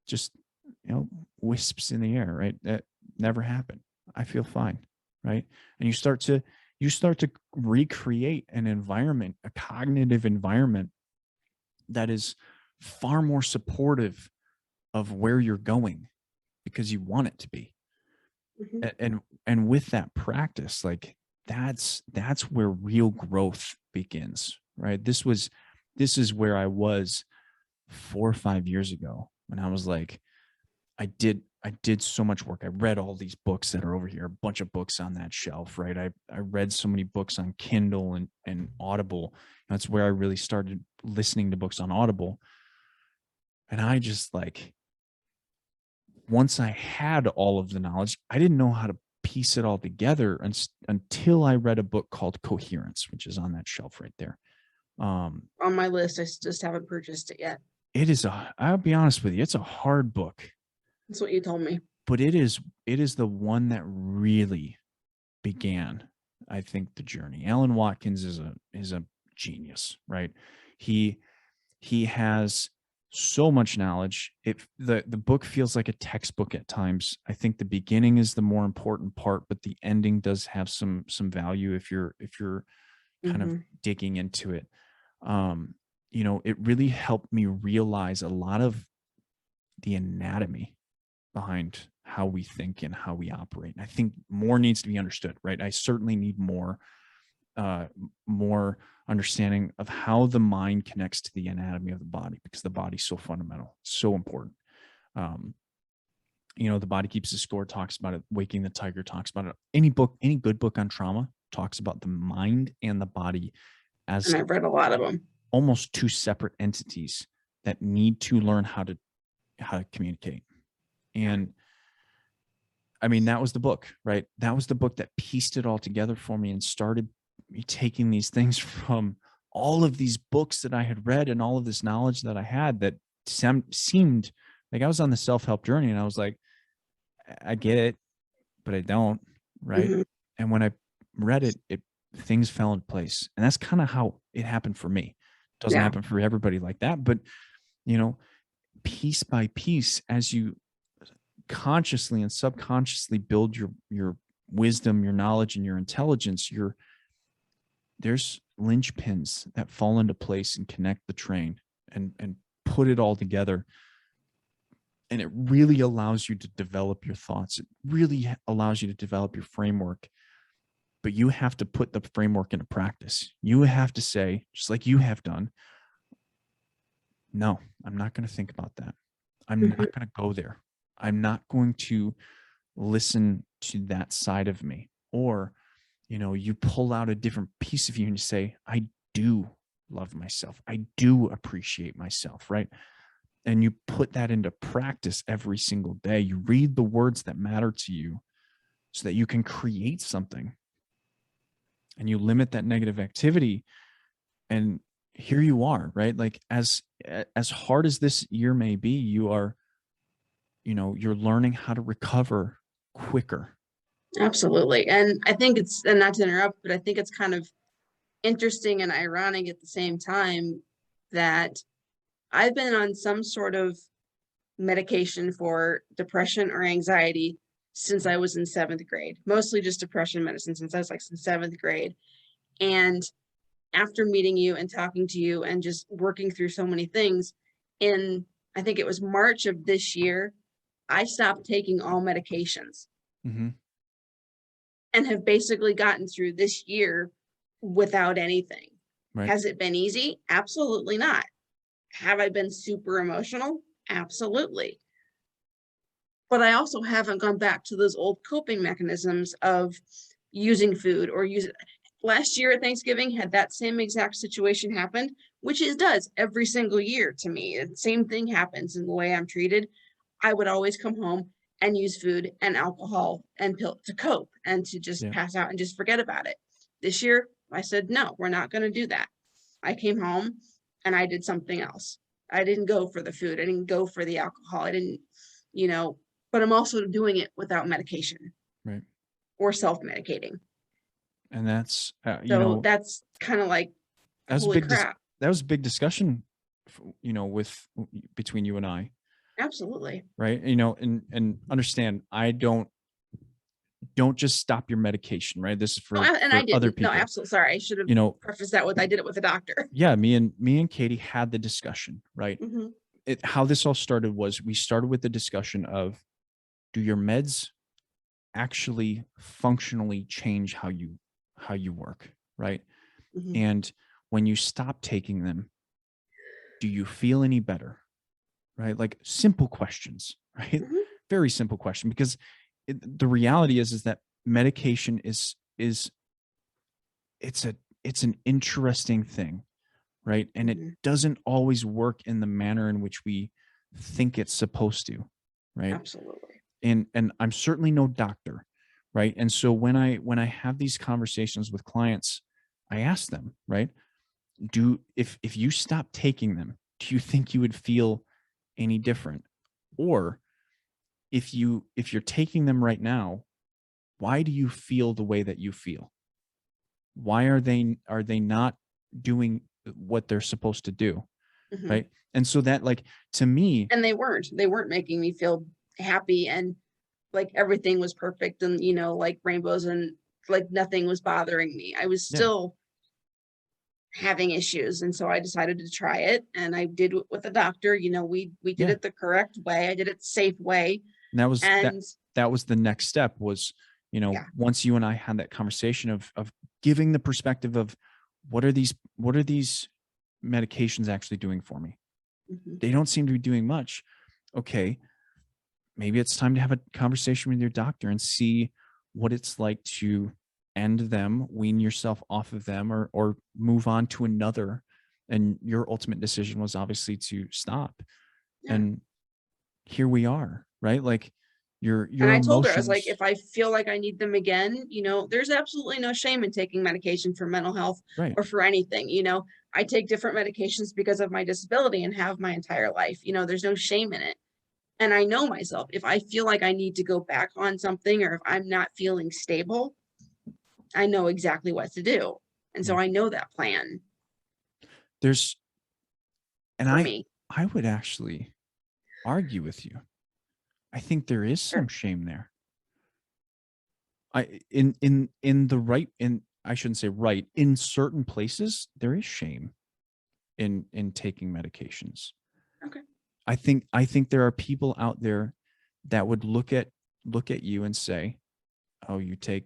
just, wisps in the air, right? That never happened. I feel fine, right? And you start to recreate an environment, a cognitive environment that is far more supportive of where you're going because you want it to be. Mhm. And with that practice, like that's where real growth begins, right? This is where I was 4 or 5 years ago when I was like, I did so much work. I read all these books that are over here, a bunch of books on that shelf, right? I read so many books on Kindle and Audible. That's where I really started listening to books on Audible. And I just like, once I had all of the knowledge, I didn't know how to piece it all together until I read a book called Coherence, which is on that shelf right there. Um, On my list, just haven't purchased it yet. I'll be honest with you, it's a hard book, That's what you told me. but it is the one that really began, I think, the journey. Alan Watkins is a genius, right? He he has so much knowledge. The book feels like a textbook at times. I think the beginning is the more important part, but the ending does have some value if you're kind of Mhm. digging into it. Um, it really helped me realize a lot of the anatomy behind how we think and how we operate. And I think more needs to be understood, right? I certainly need uh, more understanding of how the mind connects to the anatomy of the body, because the body's so fundamental, so important. Um, the body keeps the score, talks about it. Waking the Tiger talks about it. Any good book on trauma talks about the mind and the body And as I've read a lot of them. almost two separate entities that need to learn how to communicate. And I mean, that was the book, right? That was the book that pieced it all together for me and started me taking these things from all of these books that I had read and all of this knowledge that I had that seemed like I was on the self-help journey, and I was like, I get it, but I don't, right? Mhm. And when I read it, things fell into place. And that's kind of how it happened for me. It doesn't Yeah. happen for everybody like that, but you know, piece by piece, as you consciously and subconsciously build your wisdom, your knowledge, and your intelligence, there's linchpins that fall into place and connect the train and put it all together. And it really allows you to develop your thoughts. It really allows you to develop your framework. But you have to put the framework into practice. You have to say, just like you have done, no, I'm not going to think about that. I'm Mhm. not going to go there. I'm not going to listen to that side of me. Or, you pull out a different piece of you and you say, I do love myself. I do appreciate myself, right? And you put that into practice every single day. You read the words that matter to you so that you can create something, and you limit that negative activity. And here you are, right? Like as hard as this year may be, you're learning how to recover quicker. Absolutely. And I think and not to interrupt, but I think it's kind of interesting and ironic at the same time that I've been on some sort of medication for depression or anxiety since I was in seventh grade, mostly just depression medicine since I was like in seventh grade. And after meeting you and talking to you and just working through so many things, in I think it was March of this year, I stopped taking all medications Mm-hmm. and have basically gotten through this year without anything. Right. Has it been easy? Absolutely not. Have I been super emotional? Absolutely. But I also haven't gone back to those old coping mechanisms of using food or use it. Last year at Thanksgiving had that same exact situation happened, which it does every single year to me. The same thing happens in the way I'm treated. I would always come home and use food and alcohol and pill to cope and to just Yeah. pass out and just forget about it. This year, I said, no, we're not going to do that. I came home and I did something else. I didn't go for the food. I didn't go for the alcohol. I didn't, you know, but I'm also doing it without medication Right. or self-medicating. And that's, So that's kind of like, that was a holy big, crap. that was a big discussion, with between you and I. Absolutely. right? And understand, don't just stop your medication, right? This is No, for and I other didn't. No, people. absolutely. Sorry. I should have You know, prefaced that with I did it with a doctor. yeah, me and Katie had the discussion, right? Mhm. How this all started was we started with the discussion of, do your meds actually functionally change how you work, right? Mhm. And when you stop taking them, do you feel any better? Right? Like simple questions, right? Mhm. Very simple question, because the reality is that medication is it's a it's an interesting thing, right? And it Mhm. doesn't always work in the manner in which we think it's supposed to, right? Absolutely. And I'm certainly no doctor, right? And so when I have these conversations with clients, I ask them, right? Do if you stop taking them, do you think you would feel any different? Or if you're taking them right now, why do you feel the way that you feel? Why are they not doing what they're supposed to do, Mhm. right? And so that, like, to me, And they weren't making me feel happy and like everything was perfect and, like rainbows and like nothing was bothering me. I was yeah, still having issues, and so I decided to try it, and I did it with a doctor. We did yeah. it the correct way. I did it the safe way, And that was that and that was the next step was, yeah. once you and I had that conversation of giving the perspective of what are these medications actually doing for me? Mhm. They don't seem to be doing much. Okay, maybe it's time to have a conversation with your doctor and see what it's like to end them, wean yourself off of them, or move on to another. And your ultimate decision was obviously to stop. Yeah. And here we are, right? Like your And your I told her, I was like, emotions, if I feel like I need them again, there's absolutely no shame in taking medication for mental health right? or for anything. I take different medications because of my disability and have my entire life. There's no shame in it. And I know myself. If I feel like I need to go back on something or if I'm not feeling stable, I know exactly what to do. And Yeah. so I know that plan There's and for I me. I would actually argue with you. I think there is some Sure. shame there. In the right in I shouldn't say right, in certain places there is shame in taking medications. Okay. I think there are people out there that would look at you and say, "Oh, you take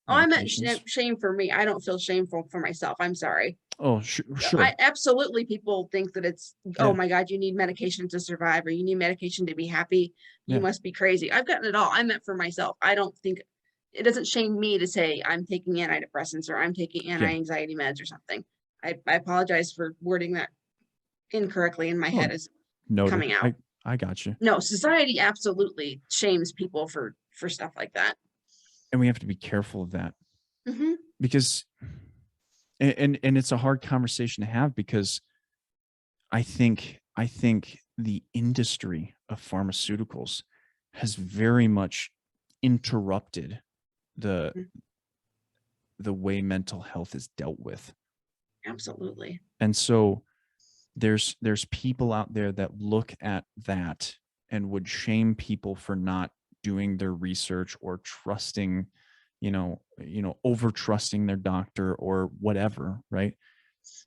Oh, I meant medications?" shame for me. I don't feel shameful for myself. I'm sorry. Oh, I sure. absolutely people think that it's, oh Yeah. my God, you need medication to survive or you need medication to be happy. You Yeah. must be crazy. I've gotten it all. I meant for myself. I don't think it doesn't shame me to say I'm taking antidepressants or I'm taking Yeah. anti-anxiety meds or something. I apologize for wording that incorrectly in my Oh, head as noted. coming I out. I got you. No, society absolutely shames people for stuff like that. And we have to be careful of that Mhm. because and it's a hard conversation to have because I think the industry of pharmaceuticals has very much interrupted the Mm, the way mental health is dealt with. absolutely. And so there's people out there that look at that and would shame people for not doing their research or trusting, over trusting their doctor or whatever, right?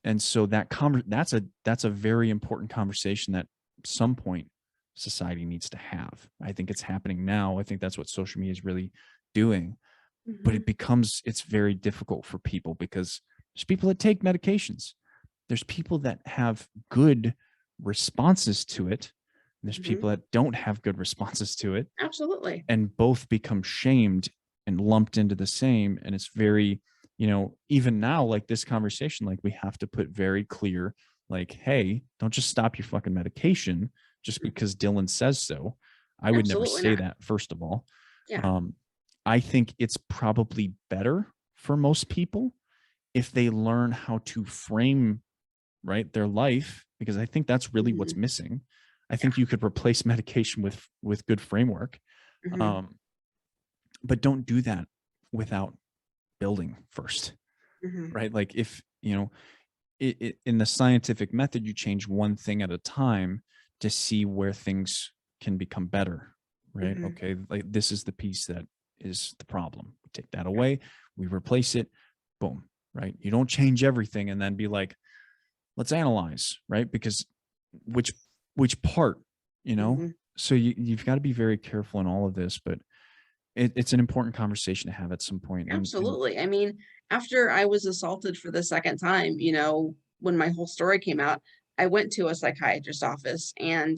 And so that's a very important conversation that at some point society needs to have. I think it's happening now. I think that's what social media is really doing. But Mhm. it's very difficult for people because there's people that take medications. There's people that have good responses to it. And there's Mhm. people that don't have good responses to it, Absolutely. and both become shamed and lumped into the same. And it's very, even now, like this conversation, like we have to put very clear, like, hey, don't just stop your fucking medication just Mm, because Dylan says so. I would never absolutely say not. that, first of all. Yeah. um, I think it's probably better for most people if they learn how to frame, right, their life, because I think that's really what's Mhm. missing. I Yeah. think you could replace medication with good framework. Mhm. um, but don't do that without building first, Mhm. right? Like if in the scientific method, you change one thing at a time to see where things can become better, right? Mhm. Okay, like this is the piece that is the problem. We take that away, we replace it, boom, right? You don't change everything and then be like, let's analyze, right? Because which which part, you know? Mhm. So you've got to be very careful in all of this, but it's an important conversation to have at some point. And Absolutely. I mean, after I was assaulted for the second time, when my whole story came out, I went to a psychiatrist's office and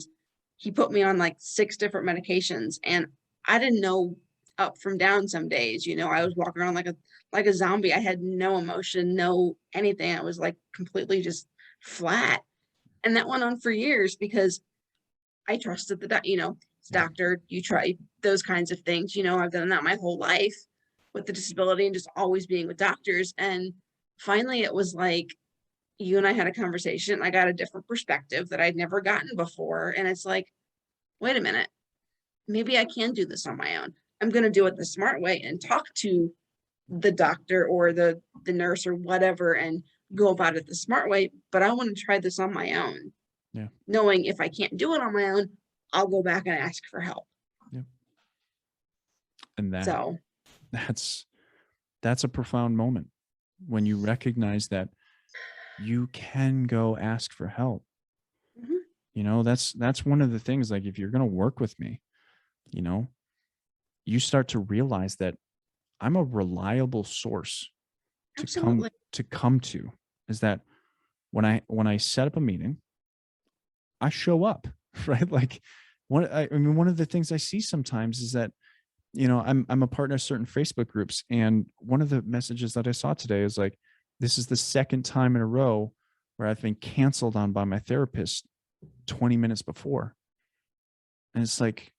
he put me on like 6 different medications and I didn't know up from down some days. I was walking around like a zombie. I had no emotion, no anything. I was like completely just flat. And that went on for years because I trusted it's yeah, doctor, you try those kinds of things. I've done that my whole life with the disability and just always being with doctors. And finally, it was like you and I had a conversation. I got a different perspective that I'd never gotten before. And it's like, wait a minute, maybe I can do this on my own. I'm going to do it the smart way and talk to the doctor or the nurse or whatever and go about it the smart way. But I want to try this on my own, yeah, knowing if I can't do it on my own, I'll go back and ask for help. yeah. And So, that's that's a profound moment when you recognize that you can go ask for help. mhm, That's one of the things, like if you're going to work with me, you know, you start to realize that I'm a reliable source to come absolutely. to come to is that when I set up a meeting, I show up, right? Like one of the things I see sometimes is that, I'm a partner of certain Facebook groups, and one of the messages that I saw today is like, this is the second time in a row where I've been canceled on by my therapist 20 minutes before. And it's like,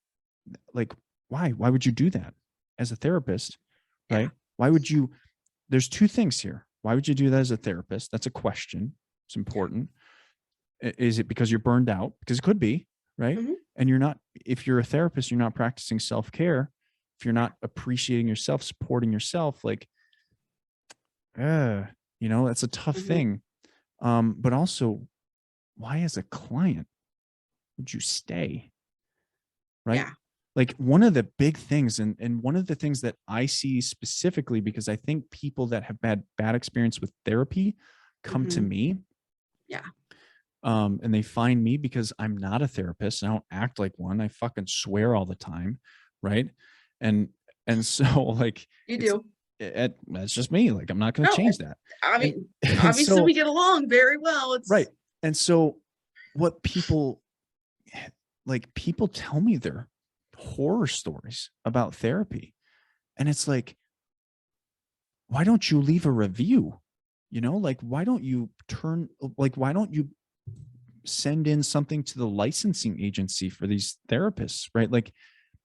why? Why would you do that as a therapist? Yeah. Right? Why would you? There's two things here. Why would you do that as a therapist? That's a question. It's important. Is it because you're burned out? Because it could be, right? Mhm. And you're not, if you're a therapist, you're not practicing self care. If you're not appreciating yourself, supporting yourself, like, uh, that's a tough Mhm. thing. But also, why as a client would you stay? Right? Yeah. Like one of the big things, and one of the things that I see specifically, because I think people that have bad experience with therapy come to Mhm. me, Yeah. and they find me because I'm not a therapist. I don't act like one. I fucking swear all the time, right? And and so like You it's do. that's just me. Like I'm not going to No, change that. I And mean, and obviously so we get along very well. right. It's And so what people tell me their horror stories about therapy, and it's like, why don't you leave a review? Like why don't you send in something to the licensing agency for these therapists, right? Like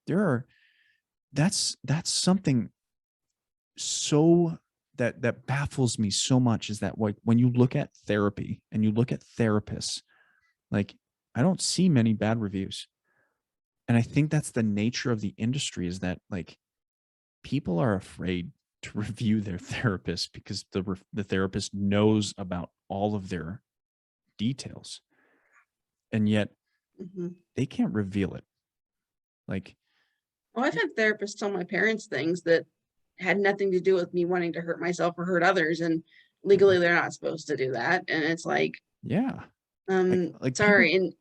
there are that's something so that baffles me so much, is that like when you look at therapy and you look at therapists, like I don't see many bad reviews. And I think that's the nature of the industry, is that like people are afraid to review their therapist because the therapist knows about all of their details, and yet Mhm. they can't reveal it. Like, Well, I've had therapists tell my parents things that had nothing to do with me wanting to hurt myself or hurt others, and yeah, legally they're not supposed to do that. And it's like, yeah, like people, sorry, and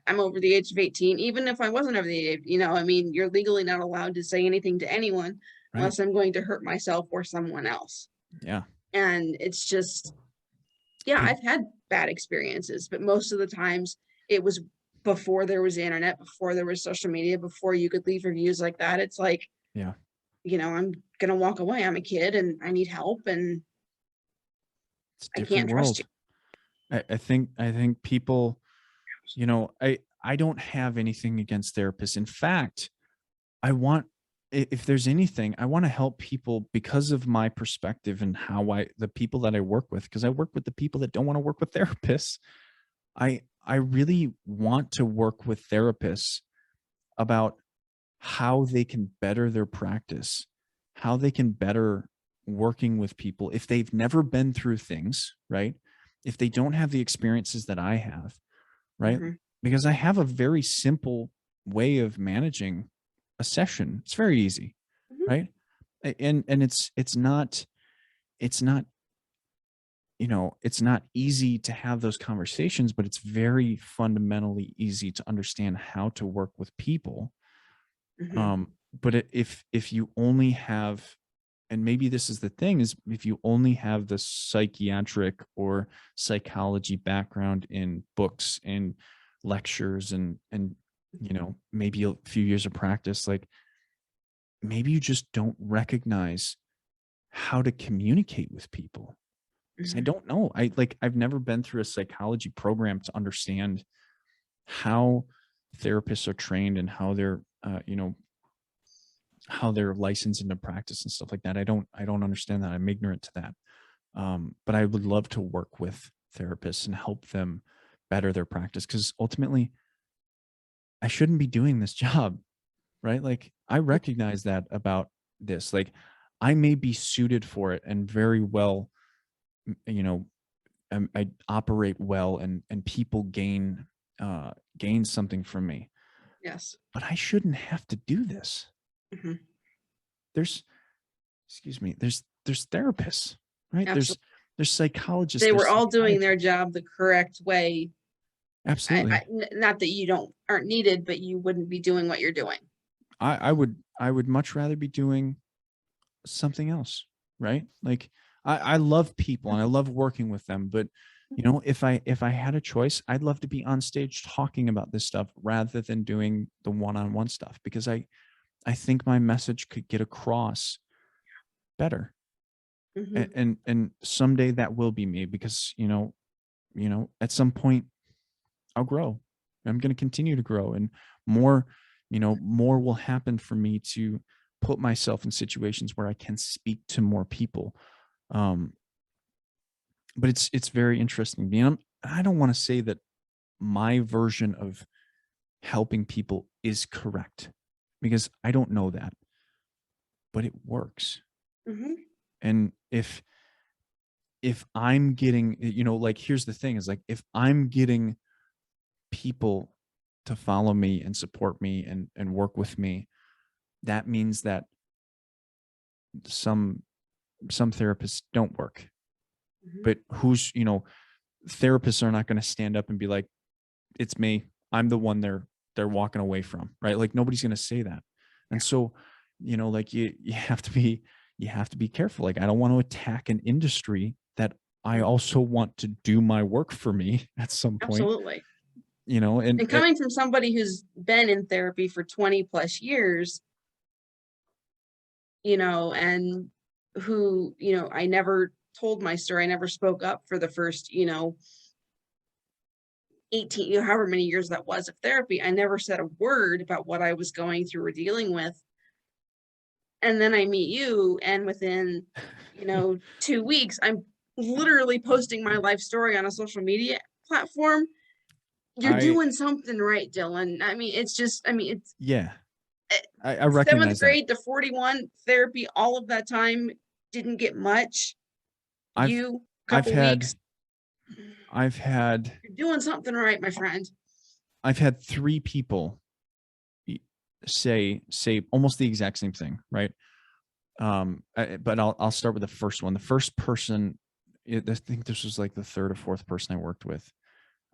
I'm over the age of 18. Even if I wasn't over the age, I mean, you're legally not allowed to say anything to anyone right? unless I'm going to hurt myself or someone else. Yeah, And it's just, yeah, people, I've had bad experiences, but most of the times it was before there was the internet, before there was social media, before you could leave reviews like that. It's like, yeah, I'm gonna walk away. I'm a kid and I need help and it's a I different can't trust you. world. I think people, I don't have anything against therapists. In fact, I want, if there's anything, I want to help people because of my perspective and how the people that I work with, because I work with the people that don't want to work with therapists. I really want to work with therapists about how they can better their practice, how they can better working with people if they've never been through things, right? If they don't have the experiences that I have, right? Mhm. because I have a very simple way of managing a session. It's very easy, Mhm, right? And it's not, it's not easy to have those conversations, but it's very fundamentally easy to understand how to work with people. mhm, But if you only have, and maybe this is the thing, is if you only have the psychiatric or psychology background in books and lectures and maybe a few years of practice, like maybe you just don't recognize how to communicate with people. Because I mhm. don't know. I've never been through a psychology program to understand how therapists are trained and how they're licensed into practice and stuff like that. I don't understand that. I'm ignorant to that. But I would love to work with therapists and help them better their practice, because ultimately I shouldn't be doing this job, right? Like I recognize that about this. Like I may be suited for it and very well, you know, I operate well, and people gain something from me, Yes. but I shouldn't have to do this. Mhm. There's excuse me, there's therapists, right? Absolutely. There's psychologists, They were there's all doing their psychiatrists. job the correct way. Absolutely. Not that you aren't needed, but you wouldn't be doing what you're doing. I would much rather be doing something else, right? Like I love people and I love working with them, but if I had a choice, I'd love to be on stage talking about this stuff rather than doing the one-on-one stuff, because I think my message could get across better. Mhm. And someday that will be me, because at some point I'll grow. I'm going to continue to grow, and more, more will happen for me to put myself in situations where I can speak to more people. Um, but it's very interesting. I don't want to say that my version of helping people is correct, because I don't know that, but it works. Mhm. And if I'm getting, like, here's the thing, is like, if I'm getting people to follow me and support me and work with me, that means that some some therapists don't work. Mhm. But therapists are not going to stand up and be like, it's me, I'm the one they're walking away from, right? Like nobody's going to say that. And so, like you have to be careful. Like I don't want to attack an industry that I Mhm. also want to do my work for me at some point, Absolutely. and And coming from somebody who's been in therapy for 20 plus years, and who, I never told my story. I never spoke up for the first, 18, however many years that was of therapy. I never said a word about what I was going through or dealing with. And then I meet you, and within, 2 weeks, I'm literally posting my life story on a social media platform. You're I doing something right, Dylan. It's yeah, eh, I 7th recognize that. grade to 41 therapy, all of that time, didn't get much. I've You, I've couple had weeks. I've had You're doing something right, my friend. I've had three people say almost the exact same thing, right? But I'll start with the first one. The first person, I think this was like the third or fourth person I worked with.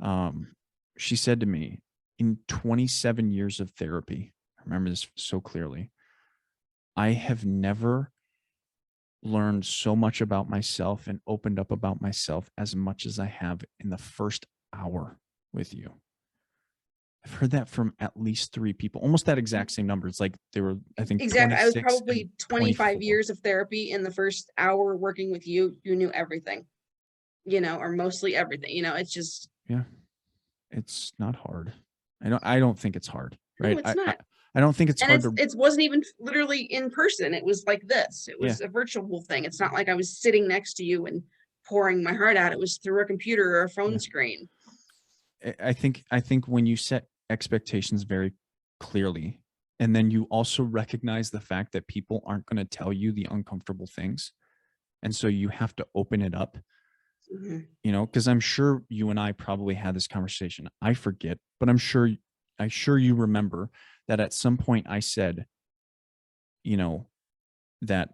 Um, she said to me, in 27 years of therapy, I remember this so clearly, I have never learned so much about myself and opened up about myself as much as I have in the first hour with you. I've heard that from at least three people, almost that exact same number. It's like they were, I think, Exactly. I was 26 and probably 25 24. years of therapy. In the first hour working with you, you knew everything, or mostly everything. It's just, Yeah, it's not hard. I don't think it's hard, no, right? it's I not. I don't think it's And hard to, it wasn't even literally in person. It was like this. It yeah. was a virtual thing. It's not like I was sitting next to you and pouring my heart out. It was through a computer or a phone Yeah. screen. I think when you set expectations very clearly, and then you also recognize the fact that people aren't going to tell you the uncomfortable things, and so you have to open it up. Mhm. You know, because I'm sure you and I probably had this conversation. I forget, but I'm sure you remember that at some point I said, you know, that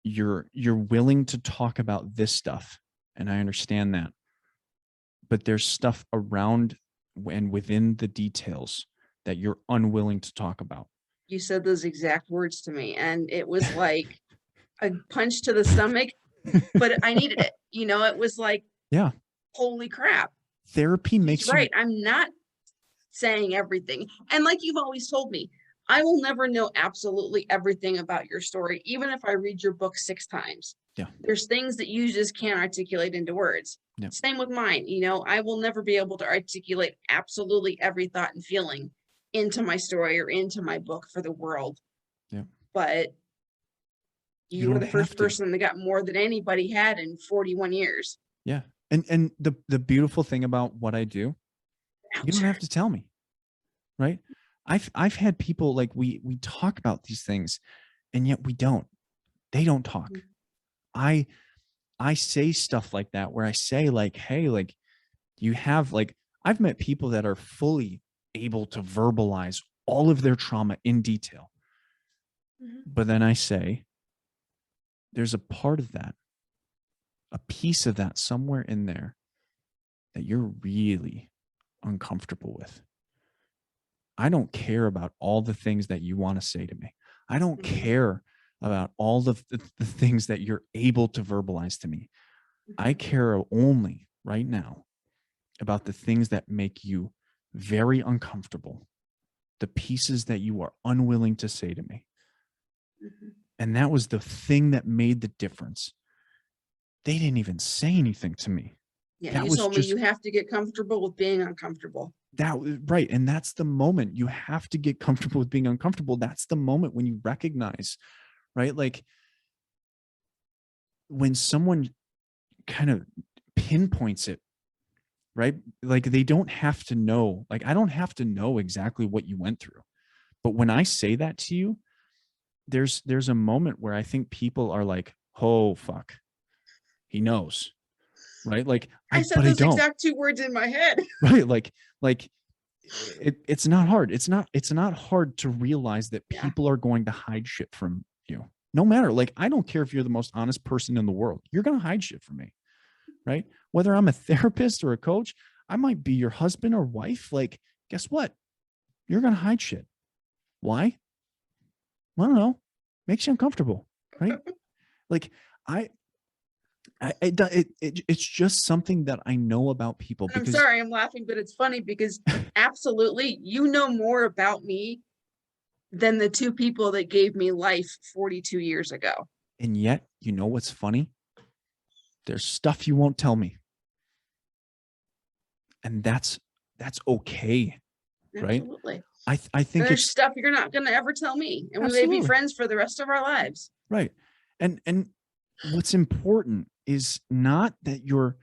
you're willing to talk about this stuff, and I understand that, but there's stuff around and within the details that you're unwilling to talk about. You said those exact words to me, and it was like a punch to the stomach, but I needed it. It was like, Yeah, holy crap. therapy She's makes you right. I'm not saying everything. And like you've always told me, I will never know absolutely everything about your story, even if I read your book 6 times. yeah, There's things that you just can't articulate into words. yeah, Same with mine. I will never be able to articulate absolutely every thought and feeling into my story or into my book for the world. yeah. But You you were don't the have first to. person that got more than anybody had in 41 years. Yeah. And the beautiful thing about what I do, you don't Ouch. have to tell me, right? I've had people like we talk about these things and yet we don't. They don't talk. I I say stuff like that where I say like, "Hey, like you have like I've met people that are fully able to verbalize all of their trauma in detail." Mhm. But then I say, there's a part of that, a piece of that somewhere in there that you're really uncomfortable with. I don't care about all the things that you want to say to me. I don't Mhm. care about all the things that you're able to verbalize to me. I Mhm. care only right now about the things that make you very uncomfortable, the pieces that you are unwilling to say to me. Mhm. And that was the thing that made the difference. They didn't even say anything to me. Yeah, That you was told me just you have to get comfortable with being uncomfortable. right. And that's the moment you have to get comfortable with being uncomfortable. That's the moment when you recognize, right? Like when someone kind of pinpoints it, right? Like they don't have to know, like I don't have to know exactly what you went through. But when I say that to you, there's a moment where I think people are like, "Oh fuck, he knows." Right? Like I but said I those don't. exact 2 words in my head. Right? Like it's not hard. It's not hard to realize that Yeah. people are going to hide shit from you. No matter, like I don't care if you're the most honest person in the world. You're going to hide shit from me, right? Whether I'm a therapist or a coach, I might be your husband or wife. Like, guess what? You're going to hide shit. Why? I don't know. Makes you uncomfortable, right? Like I, it's just something that I know about people And I'm because sorry I'm laughing, but it's funny because absolutely, you know more about me than the 2 people that gave me life 42 years ago. and yet, you know what's funny? There's stuff you won't tell me, and that's okay, right? Absolutely. I And think there's it's stuff you're not gonna ever tell me, and we may be absolutely friends for the rest of our lives. right. And what's important is not that you're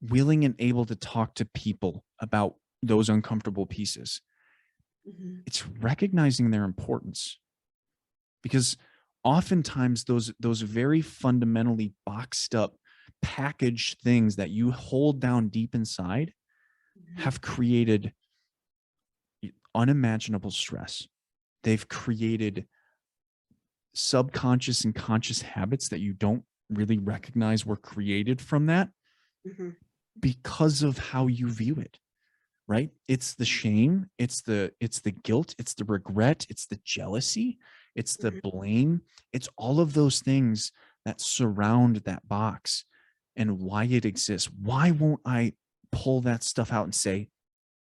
willing and able to talk to people about those uncomfortable pieces. Mhm. It's recognizing their importance because oftentimes those very fundamentally boxed up packaged things that you hold down deep inside Mhm. have created unimaginable stress. They've created subconscious and conscious habits that you don't really recognize were created from that Mhm. because of how you view it, right? It's the shame, it's the guilt, it's the regret, it's the jealousy, it's the Mhm. blame, it's all of those things that surround that box and why it exists. Why won't I pull that stuff out and say,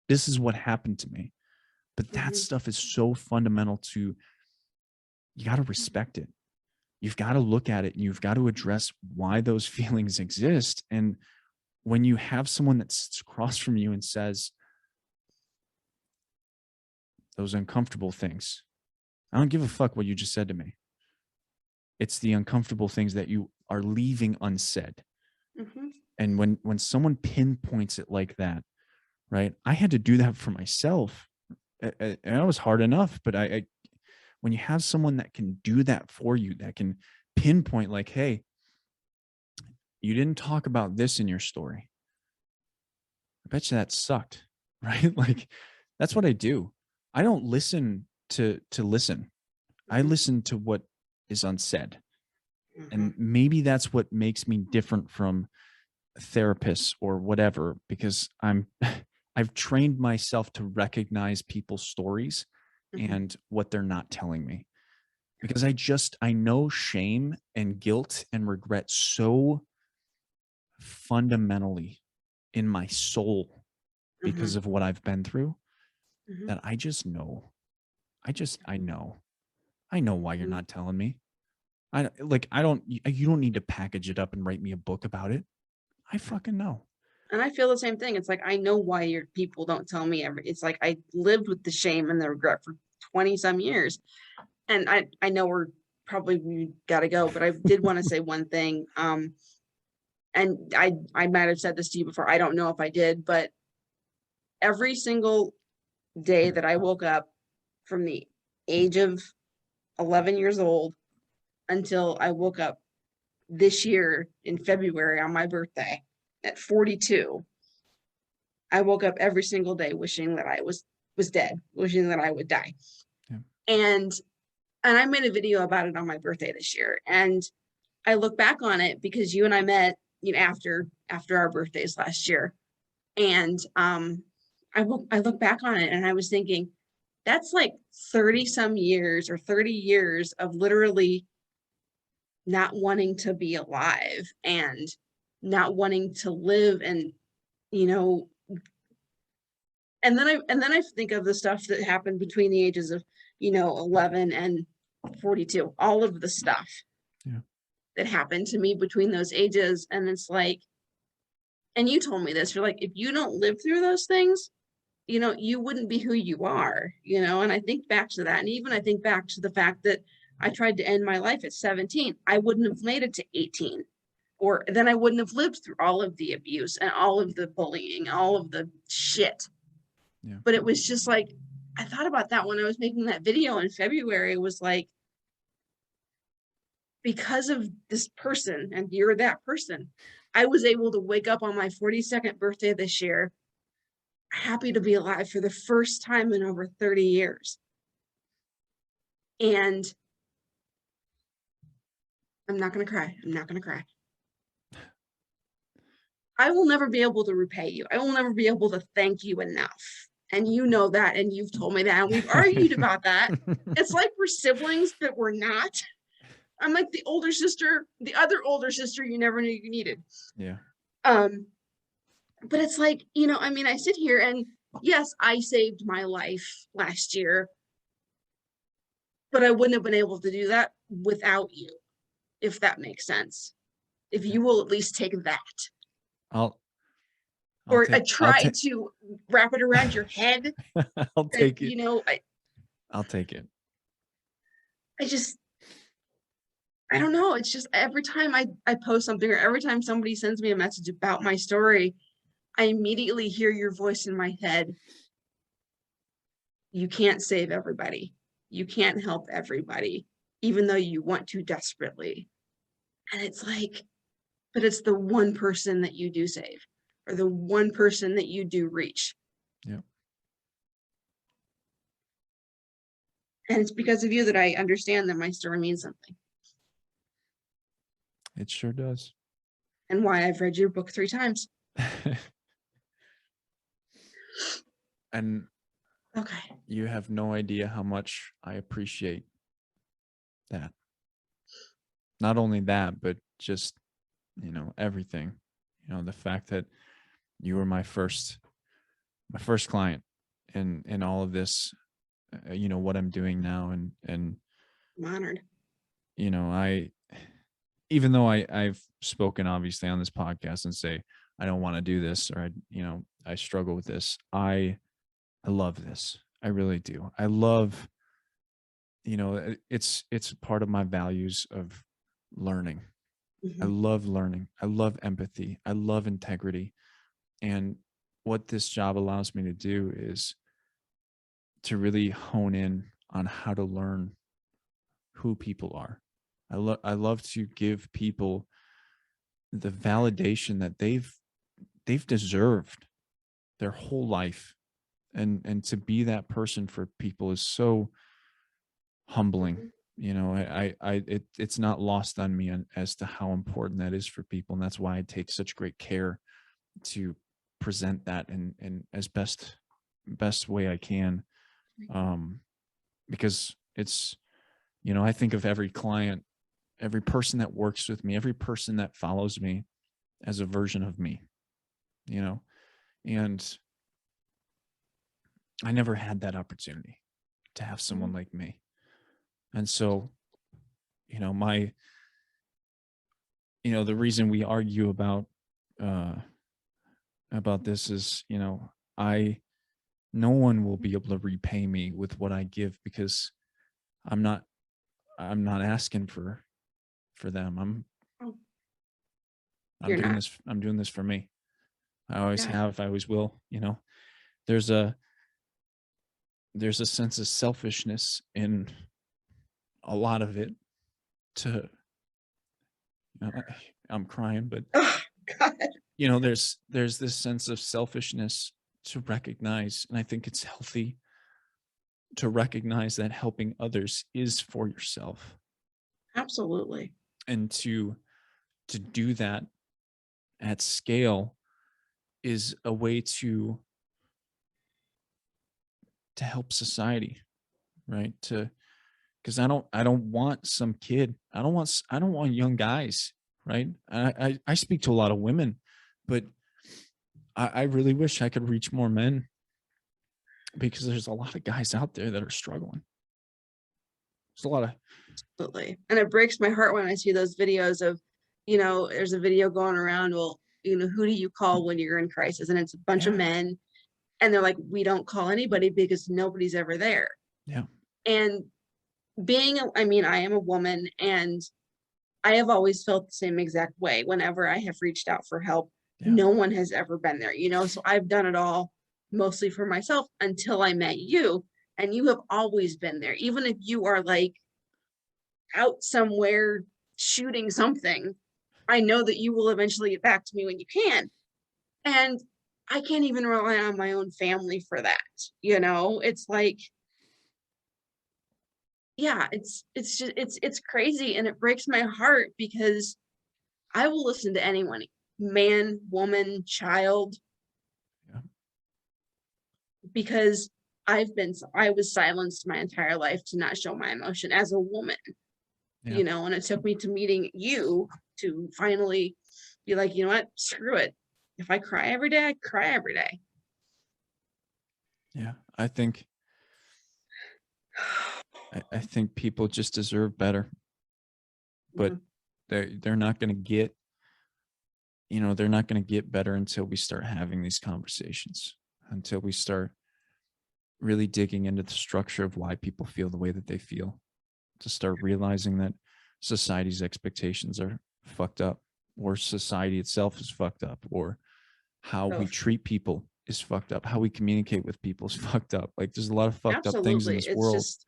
this is what happened to me? But that Mhm. stuff is so fundamental to, you got to respect it. You've got to look at it and you've got to address why those feelings exist. And when you have someone that sits across from you and says those uncomfortable things, I don't give a fuck what you just said to me. It's the uncomfortable things that you are leaving unsaid. Mhm. And when someone pinpoints it like that, right? I had to do that for myself. And that was hard enough, but when you have someone that can do that for you, that can pinpoint like, hey, you didn't talk about this in your story. I bet you that sucked, right? Like, that's what I do. I don't listen to listen. I Mhm, listen to what is unsaid. mhm, And maybe that's what makes me different from therapists or whatever, because I've trained myself to recognize people's stories mhm, and what they're not telling me. Because I know shame and guilt and regret so fundamentally in my soul because mhm, of what I've been through mhm, that I just know. I know. I know why you're mhm. not telling me. I don't you don't need to package it up and write me a book about it. I fucking know. And I feel the same thing. It's like, I know why your people don't tell me it's like I lived with the shame and the regret for 20 some years. And I know we gotta go, but I did want to say one thing. And I might have said this to you before. I don't know if I did, but every single day that I woke up from the age of 11 years old until I woke up this year in February on my birthday at 42, I woke up every single day wishing that I was dead, wishing that I would die. Yeah. And I made a video about it on my birthday this year. And I look back on it because you and I met, after our birthdays last year. And I look back on it and I was thinking, that's like 30 some years or 30 years of literally not wanting to be alive and not wanting to live. And you know and then I think of the stuff that happened between the ages of 11 and 42, all of the stuff Yeah. that happened to me between those ages. And it's like, and you told me this, you're like, if you don't live through those things, you wouldn't be who you are. And I think back to that. And even I think back to the fact that I tried to end my life at 17. I wouldn't have made it to 18, or then I wouldn't have lived through all of the abuse and all of the bullying, all of the shit. Yeah. But it was just like, I thought about that when I was making that video in February. It was like, because of this person, and you're that person, I was able to wake up on my 42nd birthday this year, happy to be alive for the first time in over 30 years. And I'm not going to cry. I'm not going to cry. I will never be able to repay you. I will never be able to thank you enough. And you know that, and you've told me that, and we've argued about that. It's like we're siblings, but we're not. I'm like the older sister, the other older sister you never knew you needed. Yeah. Um, but it's like, I mean, I sit here and yes, I saved my life last year, but I wouldn't have been able to do that without you, if that makes sense. If Yeah. you will at least take that, I'll or I'll try take to wrap it around your head I'll that, take it. I'll take it. I just, I don't know. It's just every time I post something, or every time somebody sends me a message about my story, I immediately hear your voice in my head. You can't save everybody. You can't help everybody, even though you want to desperately. And it's like, but it's the one person that you do save, or the one person that you do reach. Yeah. And it's because of you that I understand that my story means something, It sure does. and why I've read your book 3 times. And Okay. you have no idea how much I appreciate that. Not only that, but just, everything. The fact that you were my first client in all of this, what I'm doing now. And, I'm honored. I, even though I've spoken obviously on this podcast and say, I don't want to do this, or I struggle with this. I love this. I really do. I love, it's part of my values of learning. I Mhm, love learning. I love empathy. I love integrity. And what this job allows me to do is to really hone in on how to learn who people are. I love to give people the validation that they've deserved their whole life. And to be that person for people is so humbling. Mhm. It's not lost on me as to how important that is for people. And that's why I take such great care to present that in as best way I can. Um, because it's, I think of every client, every person that works with me, every person that follows me as a version of me, you know, and I never had that opportunity to have someone Mhm. like me. And so, you know, my, the reason we argue uh, about this is, I, no one will be able to repay me with what I give because I'm not, I'm not asking for them. Oh, I'm you're doing not. this. I'm doing this for me. I always Yeah, have. I always will. There's a there's a sense of selfishness in a lot of it. To I'm crying, but oh God. there's this sense of selfishness to recognize, and I think it's healthy to recognize that helping others is for yourself, Absolutely. and to do that at scale is a way to help society, right? To Because I don't want some kid. I don't want young guys, right? I speak to a lot of women, but I really wish I could reach more men because there's a lot of guys out there that are struggling. There's a lot of Absolutely. And it breaks my heart when I see those videos of, there's a video going around, well, who do you call when you're in crisis? And it's a bunch of yeah, men, and they're like, we don't call anybody because nobody's ever there. yeah, And I mean, I am a woman, and I have always felt the same exact way whenever I have reached out for help. yeah, No one has ever been there, so I've done it all mostly for myself until I met you, and you have always been there. Even if you are like out somewhere shooting something, I know that you will eventually get back to me when you can. And I can't even rely on my own family for that. It's like, yeah, it's just it's crazy, and it breaks my heart because I will listen to anyone, man, woman, child, yeah, because I was silenced my entire life to not show my emotion as a woman, yeah, and it took me to meeting you to finally be like, you know what, screw it. If I cry every day, I cry every day. yeah. I think people just deserve better, but Mhm. they're not going to get they're not going to get better until we start having these conversations, until we start really digging into the structure of why people feel the way that they feel, to start realizing that society's expectations are fucked up, or society itself is fucked up, or how So we treat people is fucked up, how we communicate with people is fucked up. Like there's a lot of fucked up things in absolutely, this it's world. just,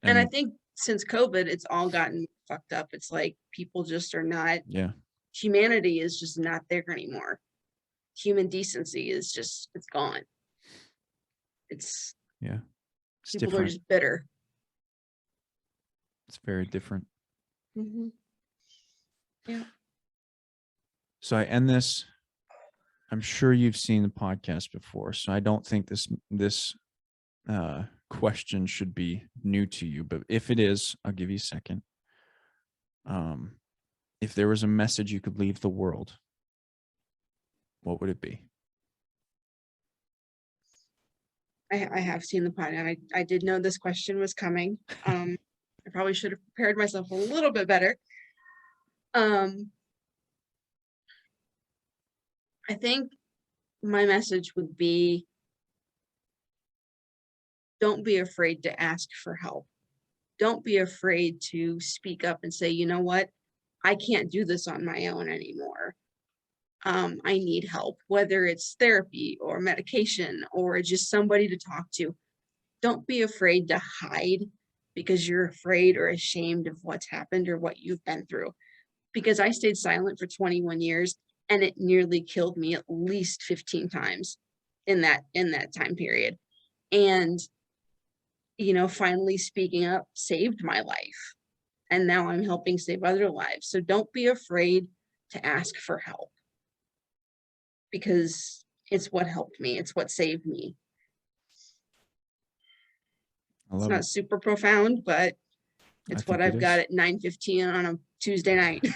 and I And think since COVID, it's all gotten fucked up. It's like people just are not. yeah, Humanity is just not there anymore. Human decency is just, it's gone. It's yeah, it's People are different. just bitter. It's very different. Hmm. Yeah. So I end this. I'm sure you've seen the podcast before, so I don't think this question should be new to you. But if it is, I'll give you a second. Um, if there was a message you could leave the world, what would it be? I have seen the pod, and I did know this question was coming. I probably should have prepared myself a little bit better. Um, I think my message would be, don't be afraid to ask for help. Don't be afraid to speak up and say, you know what, I can't do this on my own anymore. I need help, whether it's therapy or medication or just somebody to talk to. Don't be afraid to hide because you're afraid or ashamed of what's happened or what you've been through. because I stayed silent for 21 years and it nearly killed me at least 15 times in that time period. And, finally speaking up saved my life. And now I'm helping save other lives. So don't be afraid to ask for help, because it's what helped me. It's what saved me. I It's love not it. super profound, but I it's what think it I've got is. at 9:15 on a Tuesday night.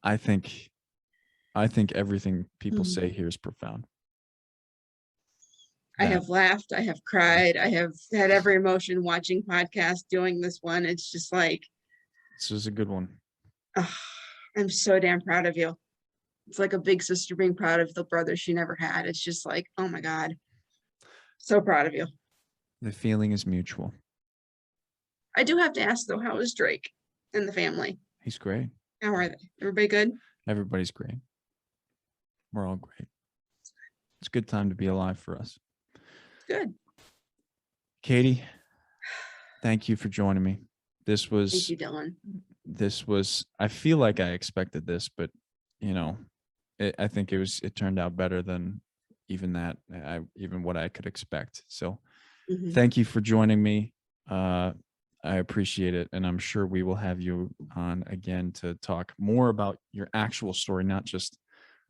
I think everything people Mhm. say here is profound. I That have laughed, I have cried, I have had every emotion watching podcasts, doing this one. It's just like, this is a good one. oh, I'm so damn proud of you. It's like a big sister being proud of the brother she never had. It's just like, oh my God, so proud of you. The feeling is mutual. I do have to ask though, how is Drake and the family? He's great. How are they? Everybody good? Everybody's great. We're all great. It's a good time to be alive for us. Good. Katie, thank you for joining me. Thank you, Dylan. I feel like I expected this, but I think it turned out better than even what I could expect. So Mhm. thank you for joining me. I appreciate it. And I'm sure we will have you on again to talk more about your actual story, not just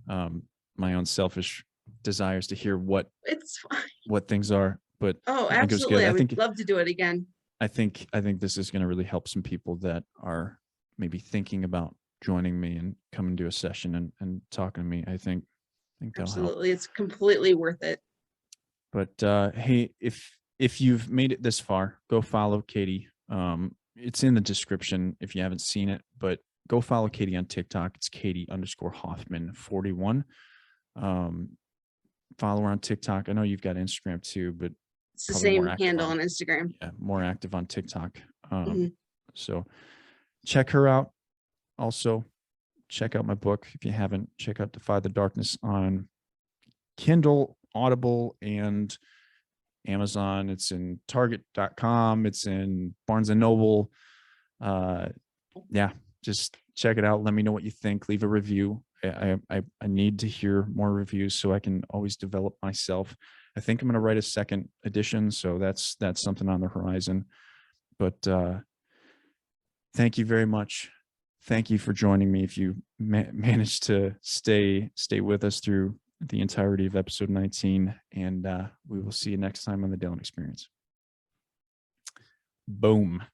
my own selfish desires to hear It's fine. what things are. But Oh, I think it was good. absolutely. I would love to do it again. I think this is going to really help some people that are maybe thinking about joining me and coming to a session and talking to me. I think that'll help. Absolutely. It's completely worth it. But hey, if you've made it this far, go follow Katie. It's in the description if you haven't seen it, but go follow Katie on TikTok. It's Katie_Hoffman41. Follow her on TikTok. I know you've got Instagram too, but It's the probably more same active handle on on Instagram. more active on TikTok. Mhm. So check her out. Also, check out my book if you haven't. Check out Defy the Darkness on Kindle, Audible, and Amazon. It's in Target.com. It's in Barnes and Noble. Yeah, just check it out. Let me know what you think. Leave a review. I need to hear more reviews so I can always develop myself. I think I'm going to write a second edition, so that's something on the horizon. But thank you very much. Thank you for joining me. If you managed to stay with us through the entirety of episode 19, and we will see you next time on the Dylan Experience. Boom.